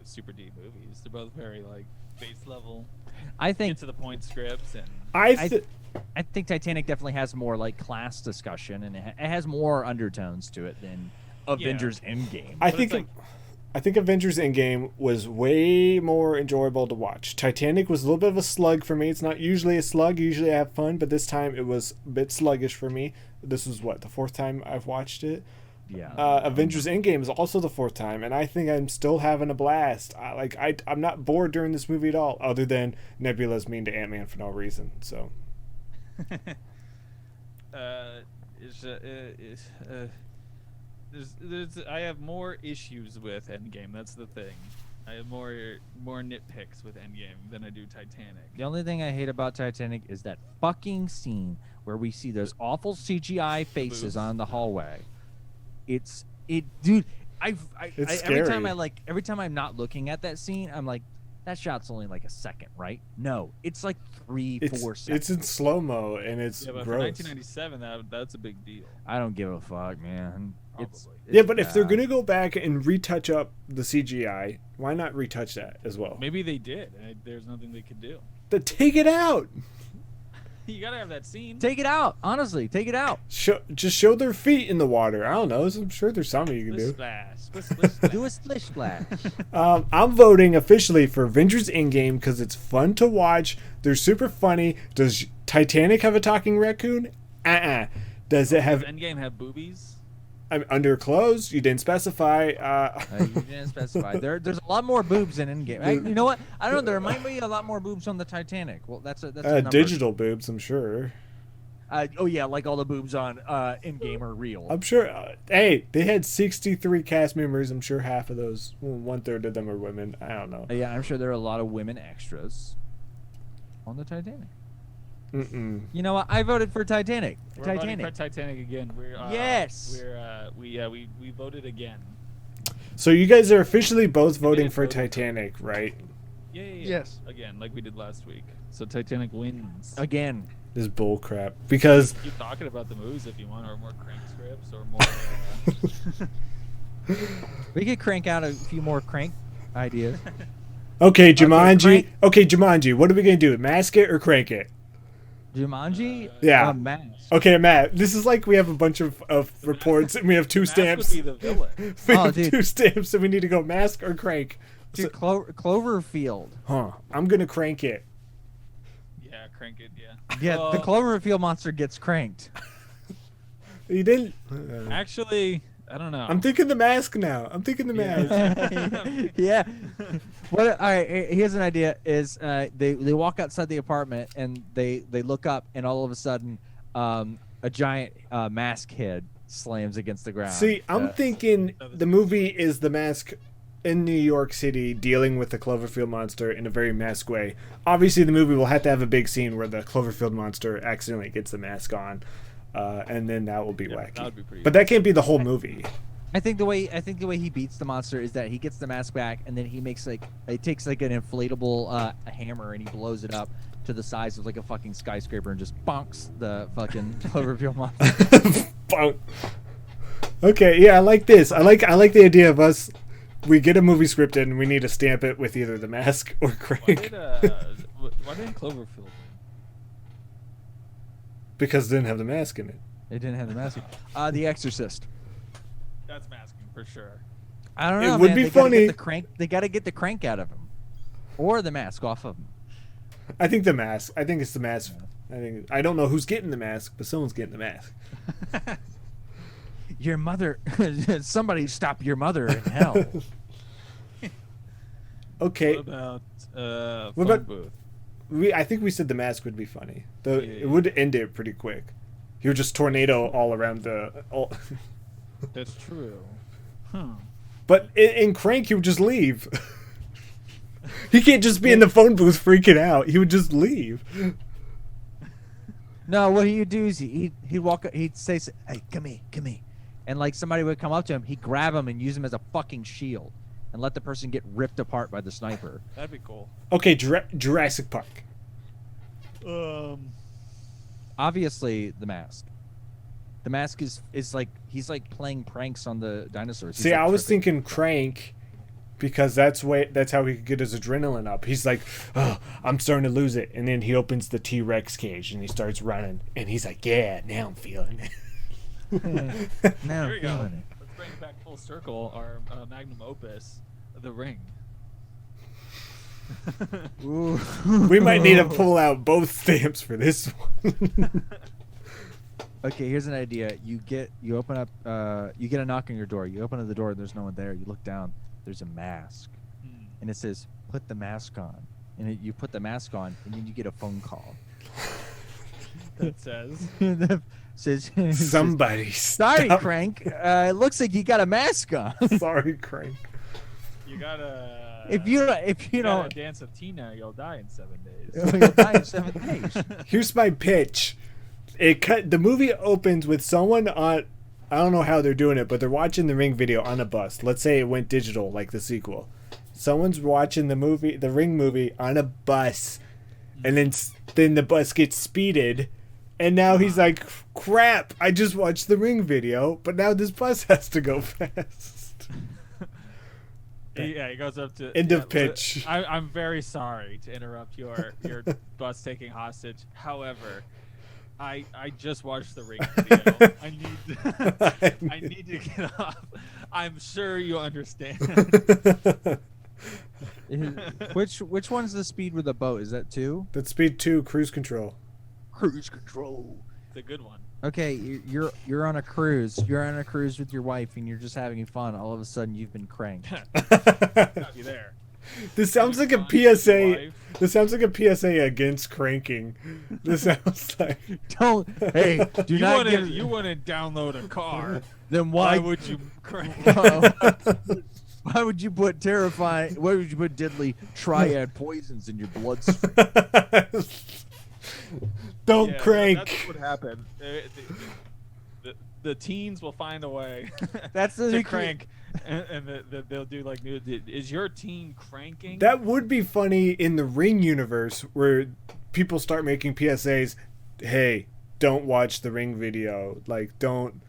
super deep movies. They're both very like base level, I think get to the point scripts, and I think Titanic definitely has more like class discussion and it has more undertones to it than Avengers Endgame. I But think it's I think Avengers Endgame was way more enjoyable to watch. Titanic was a little bit of a slug for me. It's not usually a slug. Usually I have fun, but this time it was a bit sluggish for me. This was the 4th time I've watched it. Yeah. Avengers Endgame is also the 4th time, and I think I'm still having a blast. I'm not bored during this movie at all, other than Nebula's mean to Ant-Man for no reason. So. I have more issues with Endgame. That's the thing. I have more nitpicks with Endgame than I do Titanic. The only thing I hate about Titanic is that fucking scene where we see those awful CGI faces boobs. on the hallway. Dude. It's every time scary. every time I'm not looking at that scene, I'm like, that shot's only like a second, right? No, it's like 3-4 seconds. It's in slow-mo, and it's Yeah, but gross. for 1997, that's a big deal. I don't give a fuck, man. It's Yeah, but if they're bad. going to go back and retouch up the CGI, why not retouch that as well? Maybe they did. And there's nothing they could do. Then take it out. You gotta have that scene. Take it out. Honestly, take it out. Just show their feet in the water. I don't know. I'm sure there's something you can do. Splash. Splash. Do a splish splash. I'm voting officially for Avengers Endgame because it's fun to watch. They're super funny. Does Titanic have a talking raccoon? Does it have Endgame have boobies? underclothes? You didn't specify. You didn't specify. There's a lot more boobs in Endgame. You know what? I don't know. There might be a lot more boobs on the Titanic. Well, that's a number. digital boobs, I'm sure. Oh yeah, like all the boobs on Endgame are real. I'm sure. Hey, they had 63 cast members. I'm sure half of those, 1/3 of them are women. I don't know. Yeah, I'm sure there are a lot of women extras on the Titanic. Mm-mm. You know what? I voted for Titanic. We're Titanic. voting for Titanic again. Yes. We voted again. So you guys are officially both voting for Titanic, right? Yeah. Yes. Again, like we did last week. So Titanic wins. Again. This is bull crap. Because Keep talking about the movies if you want, or more crank scripts, or more. We could crank out a few more crank ideas. okay, Jumanji. crank. Okay, Jumanji. What are we gonna do? Mask it or crank it? Jumanji? Yeah. Mask. Okay, Matt. This is like we have a bunch of reports and we have 2 Mask stamps. would be the villain. We Oh, have dude. 2 stamps, so we need to go mask or crank. Dude, Cloverfield. Huh? I'm gonna crank it. Yeah, crank it. Yeah. Yeah, the Cloverfield monster gets cranked. You didn't. Actually, I don't know. I'm thinking the mask now. I'm thinking the mask. Yeah. What? All right. Here's an idea: is they walk outside the apartment and they look up and all of a sudden, a giant mask head slams against the ground. See, I'm thinking the movie is the mask in New York City dealing with the Cloverfield monster in a very mask way. Obviously, the movie will have to have a big scene where the Cloverfield monster accidentally gets the mask on, and then that will be wacky. That would be pretty. But that can't be the whole movie. I think the way he beats the monster is that he gets the mask back and then he makes he takes like an inflatable hammer and he blows it up to the size of like a fucking skyscraper and just bonks the fucking Cloverfield monster. Bonk. Okay, yeah, I like this. I like the idea of us. We get a movie scripted and we need to stamp it with either the mask or Why crank. didn't Cloverfield win? Because it didn't have the mask in it. It didn't have the mask. The Exorcist. That's masking for sure. I don't It know. would man. be They gotta funny. get the crank. They got to get the crank out of him, or the mask off of him. I think the mask. I think it's the mask. I don't know who's getting the mask, but someone's getting the mask. Your mother. Somebody stop your mother in hell. Okay. What about What phone about- booth? I think we said the mask would be funny. Though Yeah. it would end it pretty quick. He would just tornado all around the. That's true. Huh. But in Crank, he would just leave. He can't just be in the phone booth freaking out. He would just leave. No, what he'd do is he'd walk. He'd say, "Hey, come here," and like somebody would come up to him, he'd grab him and use him as a fucking shield, and let the person get ripped apart by the sniper. That'd be cool. Okay, Jurassic Park. Obviously, the mask. The mask is like he's like playing pranks on the dinosaurs. He's See, like I was tripping. thinking Crank, because that's how he could get his adrenaline up. He's like, "Oh, I'm starting to lose it," and then he opens the T-Rex cage and he starts running, and he's like, "Yeah, now I'm feeling it." Now Here we go. feeling it. Let's bring back full circle our magnum opus, The Ring. Ooh. We might need to pull out both stamps for this one. Okay, here's an idea. You open up. You get a knock on your door. You open up the door. There's no one there. You look down. There's a mask, and it says, "Put the mask on." And you put the mask on, and then you get a phone call. That says. says Somebody Sorry, stop. Crank. It looks like you got a mask on. Sorry, Crank. You gotta. if you gotta don't, dance with Tina, you'll die in 7 days. you'll die in 7 days. Here's my pitch. The movie opens with someone on. I don't know how they're doing it, but they're watching the Ring video on a bus. Let's say it went digital, like the sequel. Someone's watching the Ring movie, on a bus, and then the bus gets speeded, and now he's like, "Crap! I just watched the Ring video, but now this bus has to go fast." Yeah, he goes up to. End of pitch. I'm very sorry to interrupt your bus taking hostage. However, I just watched the Ring video. I need to get off. I'm sure you understand. Which one's the speed with the boat? Is that 2? That's speed 2, cruise control. Cruise control. The good one. Okay, you're on a cruise. You're on a cruise with your wife, and you're just having fun. All of a sudden, you've been cranked. Got you there. This sounds like a Find your PSA. wife. This sounds like a PSA against cranking. This sounds like. Don't. Hey, do You not want give. to download a car. Then Why why would you crank? Why would you put terrifying? Why would you put deadly triad poisons in your bloodstream? Don't Yeah, crank. That's what happened. The teens will find a way That's the to nuclear- crank, and they'll do like, is your teen cranking? That would be funny in the Ring universe where people start making PSAs. Hey, don't watch the Ring video. Like, don't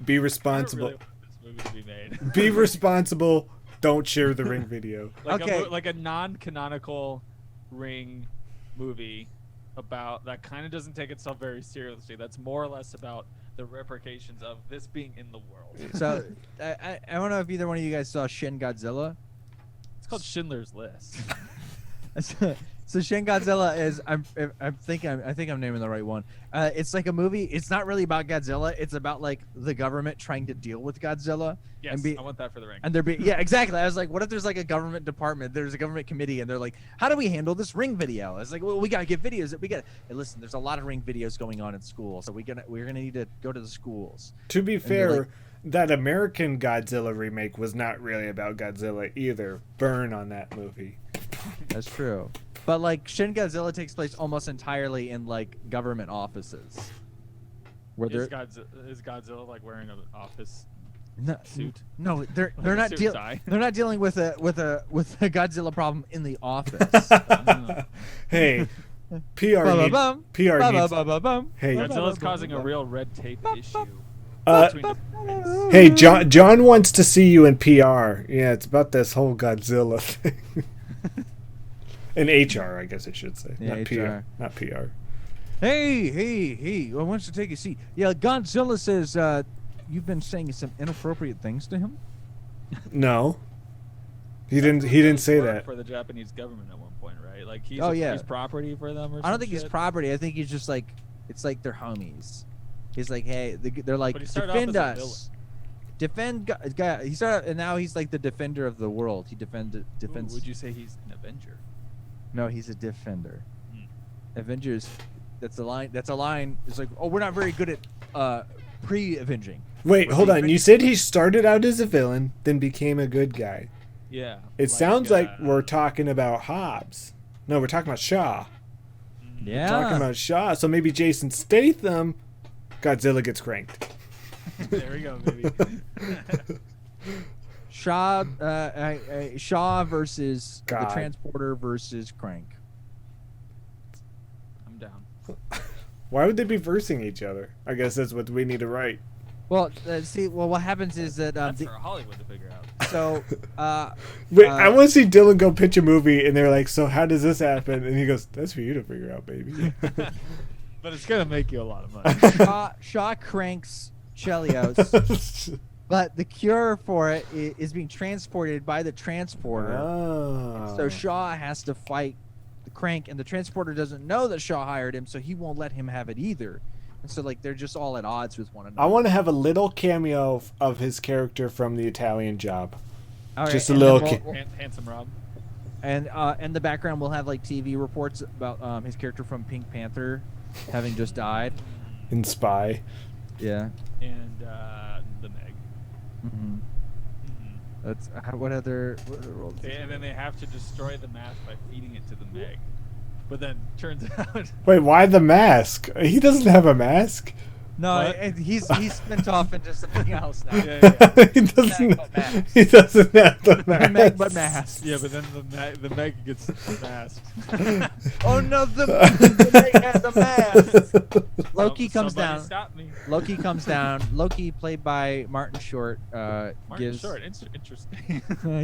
be I don't responsible. really want this movie to be made. Be responsible. Don't share the Ring video. Like Okay. like a non-canonical Ring movie about that kind of doesn't take itself very seriously. That's more or less about the repercussions of this being in the world. So I don't know if either one of you guys saw Shin Godzilla. It's called Schindler's List. So Shin Godzilla is I think I'm naming the right one. It's like a movie. It's not really about Godzilla. It's about like the government trying to deal with Godzilla. Yes, and I want that for the Ring. and yeah, exactly. I was like, what if there's like a government department? There's a government committee, and they're like, how do we handle this Ring video? I was like, well, we gotta get videos. Hey, listen, there's a lot of Ring videos going on in school, so we're gonna need to go to the schools. To be they're fair, like- that American Godzilla remake was not really about Godzilla either. Burn on that movie. That's true. But like Shin Godzilla takes place almost entirely in like government offices, where Is they're Godzilla like wearing an office no, suit? No, they're Like a not suit dealing. tie? They're not dealing with a Godzilla problem in the office. Hey, PR needs, Ba-ba-bum, PR needs. ba-ba-ba-ba-bum, Hey, Godzilla's causing a real red tape issue. Uh, between the hey, John wants to see you in PR. Yeah, it's about this whole Godzilla thing. In HR, I guess I should say. Yeah, not HR. PR. Not PR. Hey! I want you to take a seat. Yeah, Godzilla says you've been saying some inappropriate things to him. No. He didn't say worked that. for the Japanese government at one point, right? Like he's Oh, yeah. he's property for them or I don't some think he's shit? property. I think he's just like it's like they're homies. He's like, hey, they're like, But he started off defend as a us. Defend guy. He started, and now he's like the defender of the world. He defends. Ooh, would you say he's an Avenger? No, he's a defender. Hmm. Avengers. That's a line. That's a line. It's like, oh, we're not very good at pre-avenging. Wait, Was hold he on. rich? You said he started out as a villain, then became a good guy. Yeah. It sounds like we're talking about Hobbs. No, we're talking about Shaw. Yeah. Talking about Shaw. So maybe Jason Statham, Godzilla gets cranked. There we go, baby. Shaw. Shaw versus the God. Transporter versus Crank. I'm down. Why would they be versing each other? I guess that's what we need to write. Well, see, what happens is that That's for Hollywood to figure out. so Wait, I want to see Dylan go pitch a movie, and they're like, "So how does this happen?" And he goes, "That's for you to figure out, baby." But it's gonna make you a lot of money. Shaw cranks Chelios, but the cure for it is being transported by the transporter. Oh. So Shaw has to fight the crank, and the transporter doesn't know that Shaw hired him, so he won't let him have it either. And so like they're just all at odds with one another. I want to have a little cameo of his character from the Italian Job. All right, just a and little then Handsome Rob. and in the background we'll have like TV reports about his character from Pink Panther having just died. In Spy. Yeah. And the Meg. Mm-hmm. That's what other roles? And then they have to destroy the mask by feeding it to the Meg. But then turns out Wait, why the mask? He doesn't have a mask. No, What? he's spent off into something else now. Yeah. he doesn't. But mask. He doesn't have the mask. Meg but mask. Yeah, but then the Meg gets masked. Oh no, the Meg has a mask. Loki comes Somebody down. Stop me. Loki comes down. Loki, played by Martin Short, Martin gives Short, interesting.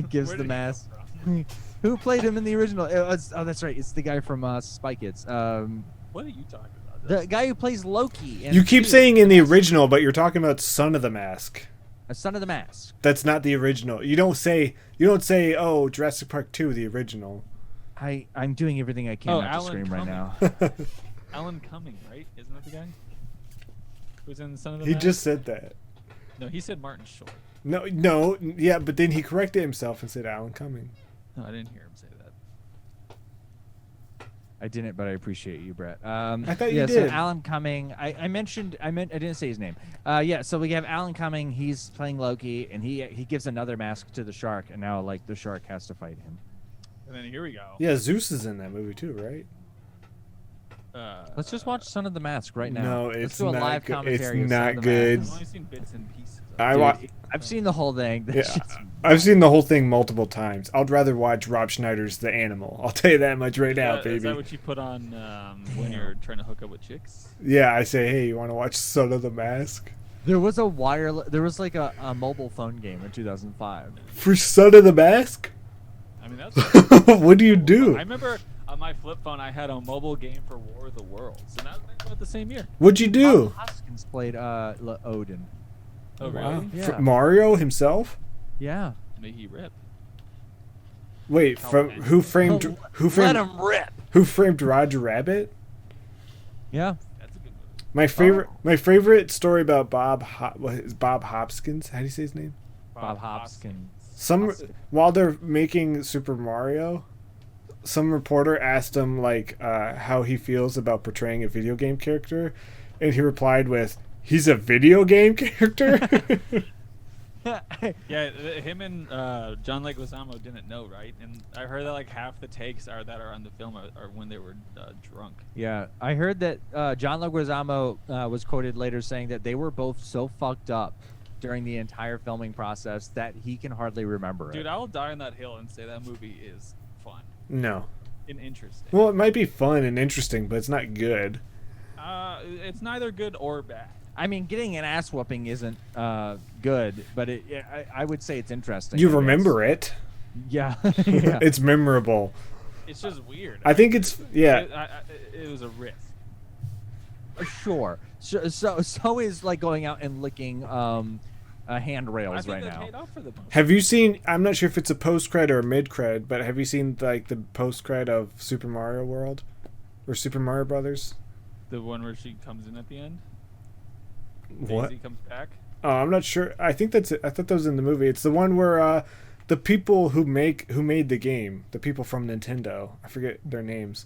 gives Where the did he come mask. from? Who played him in the original? That's right. It's the guy from Spy Kids. What are you talking about? The guy who plays Loki. You keep saying in the original, but you're talking about Son of the Mask. Son of the Mask. That's not the original. You don't say. Oh, Jurassic Park 2, the original. I'm doing everything I can Oh, not to Alan scream right Cumming. now. Alan Cumming, right? Isn't that the guy? Who's in Son of the He Mask? just said that. No, he said Martin Short. No, yeah, but then he corrected himself and said Alan Cumming. No, I didn't hear him say that. I didn't, but I appreciate you, Brett. I thought you yeah, did. So Alan Cumming, I didn't say his name. Yeah, so we have Alan Cumming. He's playing Loki, and he gives another mask to the shark, and now like the shark has to fight him. And then here we go. Yeah, Zeus is in that movie too, right? Let's just watch Son of the Mask right now. No, Let's it's do a not live good. commentary. It's of Son not of the good. Mask. I've only seen bits and pieces. Dude, I've seen the whole thing. That shit's- I've seen the whole thing multiple times. I'd rather watch Rob Schneider's The Animal. I'll tell you that much right now, baby. Is that what you put on when you're trying to hook up with chicks? Yeah, I say, hey, you want to watch Son of the Mask? There was like a mobile phone game in 2005. For Son of the Mask? I mean, that's. What do you do? I remember on my flip phone I had a mobile game for War of the Worlds, and that was about the same year. What'd you do? Hoskins played Odin. Oh, Wow. really? Yeah. Mario himself? Yeah. May he rip. Wait, from who framed Let him rip. who framed Roger Rabbit? Yeah. That's a good movie. My favorite story about Bob Hopkins. How do you say his name? Bob Hopkins. While they're making Super Mario, some reporter asked him like how he feels about portraying a video game character, and he replied with, "He's a video game character." Yeah, him and John Leguizamo didn't know, right? And I heard that like half the takes that are on the film are when they were drunk. Yeah, I heard that John Leguizamo was quoted later saying that they were both so fucked up during the entire filming process that he can hardly remember Dude, it. I'll die on that hill and say that movie is fun No. and interesting. Well, it might be fun and interesting, but it's not good. It's neither good or bad. I mean, getting an ass whooping isn't good, but I would say it's interesting. You remember it. Yeah. Yeah. It's memorable. It's just weird. I think it's It was a riff. Sure. So is like going out and licking handrails I think right that now. paid off for the movie. Have you seen? I'm not sure if it's a post cred or a mid cred, but have you seen like the post cred of Super Mario World or Super Mario Brothers? The one where she comes in at the end. What? Daisy comes back. Oh, I'm not sure. I think that's it. I thought that was in the movie. It's the one where the people who made the game, the people from Nintendo, I forget their names.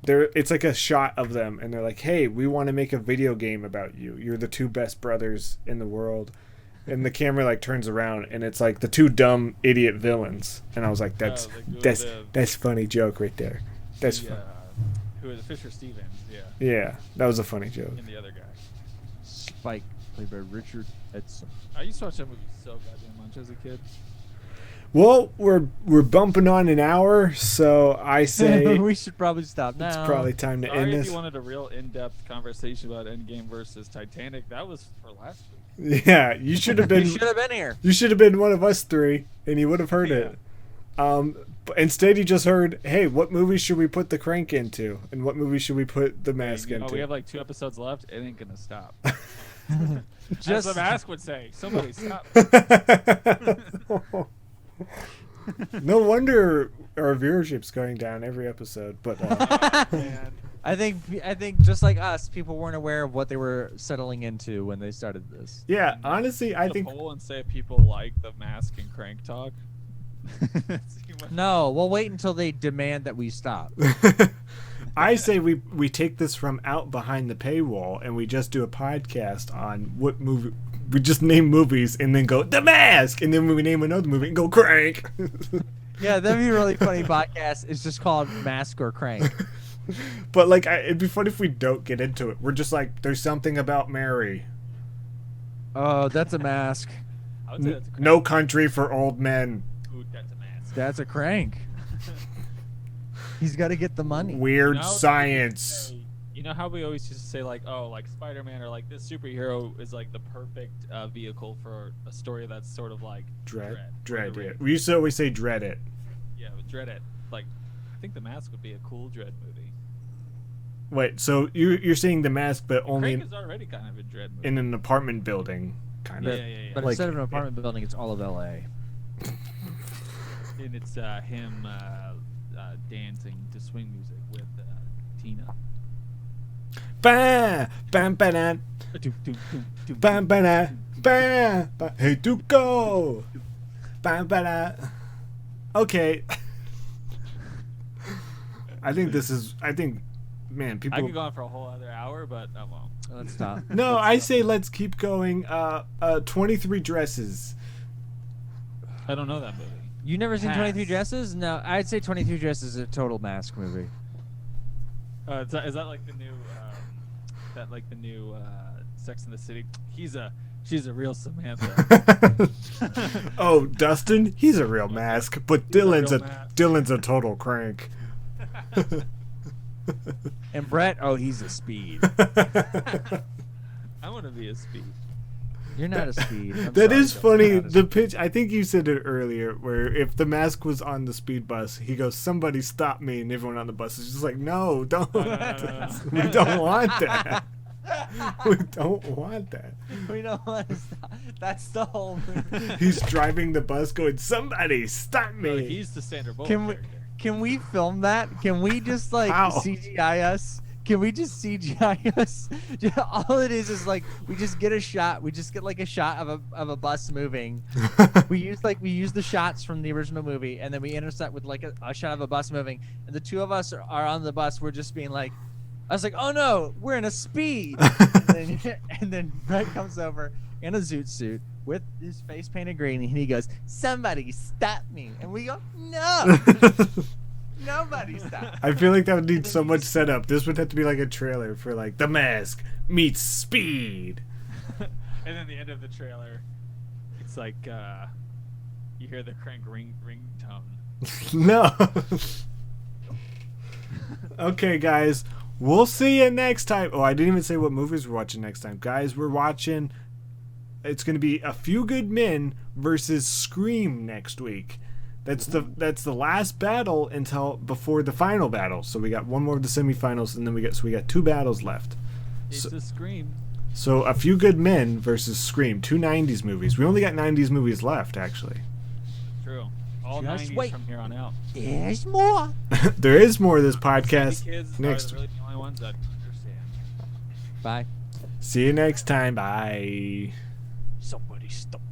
It's like a shot of them, and they're like, "Hey, we want to make a video game about you. You're the two best brothers in the world." And the camera like turns around, and it's like the two dumb idiot villains. And I was like, "That's funny joke right there. That's fun." Who is it? Fisher Stevens? Yeah. Yeah, that was a funny joke. And the other guy. Spike, played by Richard Edson. I used to watch that movie so goddamn much as a kid. Well, we're bumping on an hour, so I say we should probably stop now. it's probably time to Sorry end if this. you wanted a real in-depth conversation about Endgame versus Titanic. That was for last week. Yeah, you should have been. You should have been here. You should have been one of us three, and you would have heard it. But instead, you just heard, "Hey, what movie should we put the crank into, and what movie should we put the mask into?" We have like 2 episodes left. It ain't gonna stop. Just As the mask would say, somebody stop. No wonder our viewership's going down every episode. But Man. I think just like us, people weren't aware of what they were settling into when they started this. yeah, honestly, I think Poll and say if people like the mask and crank talk. See what- No, we'll wait until they demand that we stop. I say we take this from out behind the paywall and we just do a podcast on what movie. We just name movies and then go The Mask, and then we name another movie and go Crank. Yeah, that'd be a really funny podcast. It's just called Mask or Crank. But like, it'd be fun if we don't get into it. We're just like, there's something about Mary. Oh, that's a mask. I would say that's a crank. No Country for Old Men. Ooh, that's a mask. That's a crank. He's got to get the money. Weird You know, Science. You know how we always used to say like, oh, like Spider-Man or like this superhero is like the perfect vehicle for a story that's sort of like Dread Or it. We used to always say dread it. Yeah, with Dread it. Like, I think The Mask would be a cool Dread movie. Wait, so you're saying The Mask, but only Crank is already kind of a Dread movie. in an apartment building, kind yeah, of. yeah, yeah. But Like- instead of an apartment building, it's all of L.A. And it's him dancing to swing music with Tina. Ba bam ba bam ba bam. Hey, to go. Bam ba. Okay. I think this is. I think, man, people. I could go on for a whole other hour, but I won't. Let's stop. No, I say let's keep going. 23 Dresses. I don't know that movie. You never seen Pass. 23 Dresses? No, I'd say 23 Dresses is a total mask movie. Is that like the new, Sex in the City? She's a real Samantha. Oh, Dustin, he's a real mask, but He's a Dylan's real a mask. Dylan's a total crank. And Brett, oh, he's a speed. I want to be a speed. You're not a speed. I'm That sorry, is Joe. funny. You're not a The speed. pitch. I think you said it earlier, where if the mask was on the speed bus, he goes, "Somebody stop me!" and everyone on the bus is just like, "No, don't. No. We don't want that. We don't want that." We don't want to stop. That's the whole movie. He's driving the bus, going, "Somebody stop No, me!" he's the Sandra Bullock Can we character. can we film that? Can we just like How? CGI us? Can we just CGI us? All it is like we just get a shot. We just get like a shot of a bus moving. We use the shots from the original movie, and then we intersect with like a shot of a bus moving, and the two of us are on the bus. We're just being like, I was like, oh no, we're in a speed. and then Brett comes over in a zoot suit with his face painted green, and he goes, "Somebody stop me!" And we go, "No, nobody stop." I feel like that would need so much setup. This would have to be like a trailer for like The Mask meets Speed. And then the end of the trailer, it's like you hear the crank ringtone. No. Okay, guys. We'll see you next time. Oh, I didn't even say what movies we're watching next time. Guys, we're watching... It's going to be A Few Good Men versus Scream next week. That's the last battle until before the final battle. So we got one more of the semifinals, and then we got 2 battles left. It's a scream. So A Few Good Men versus Scream, 2 90s movies. We only got 90s movies left, actually. True. All Just 90s wait. from here on out. There's more. There is more of this The podcast kids next. are really the only ones that understand. Bye. See you next time. Bye. Somebody stop.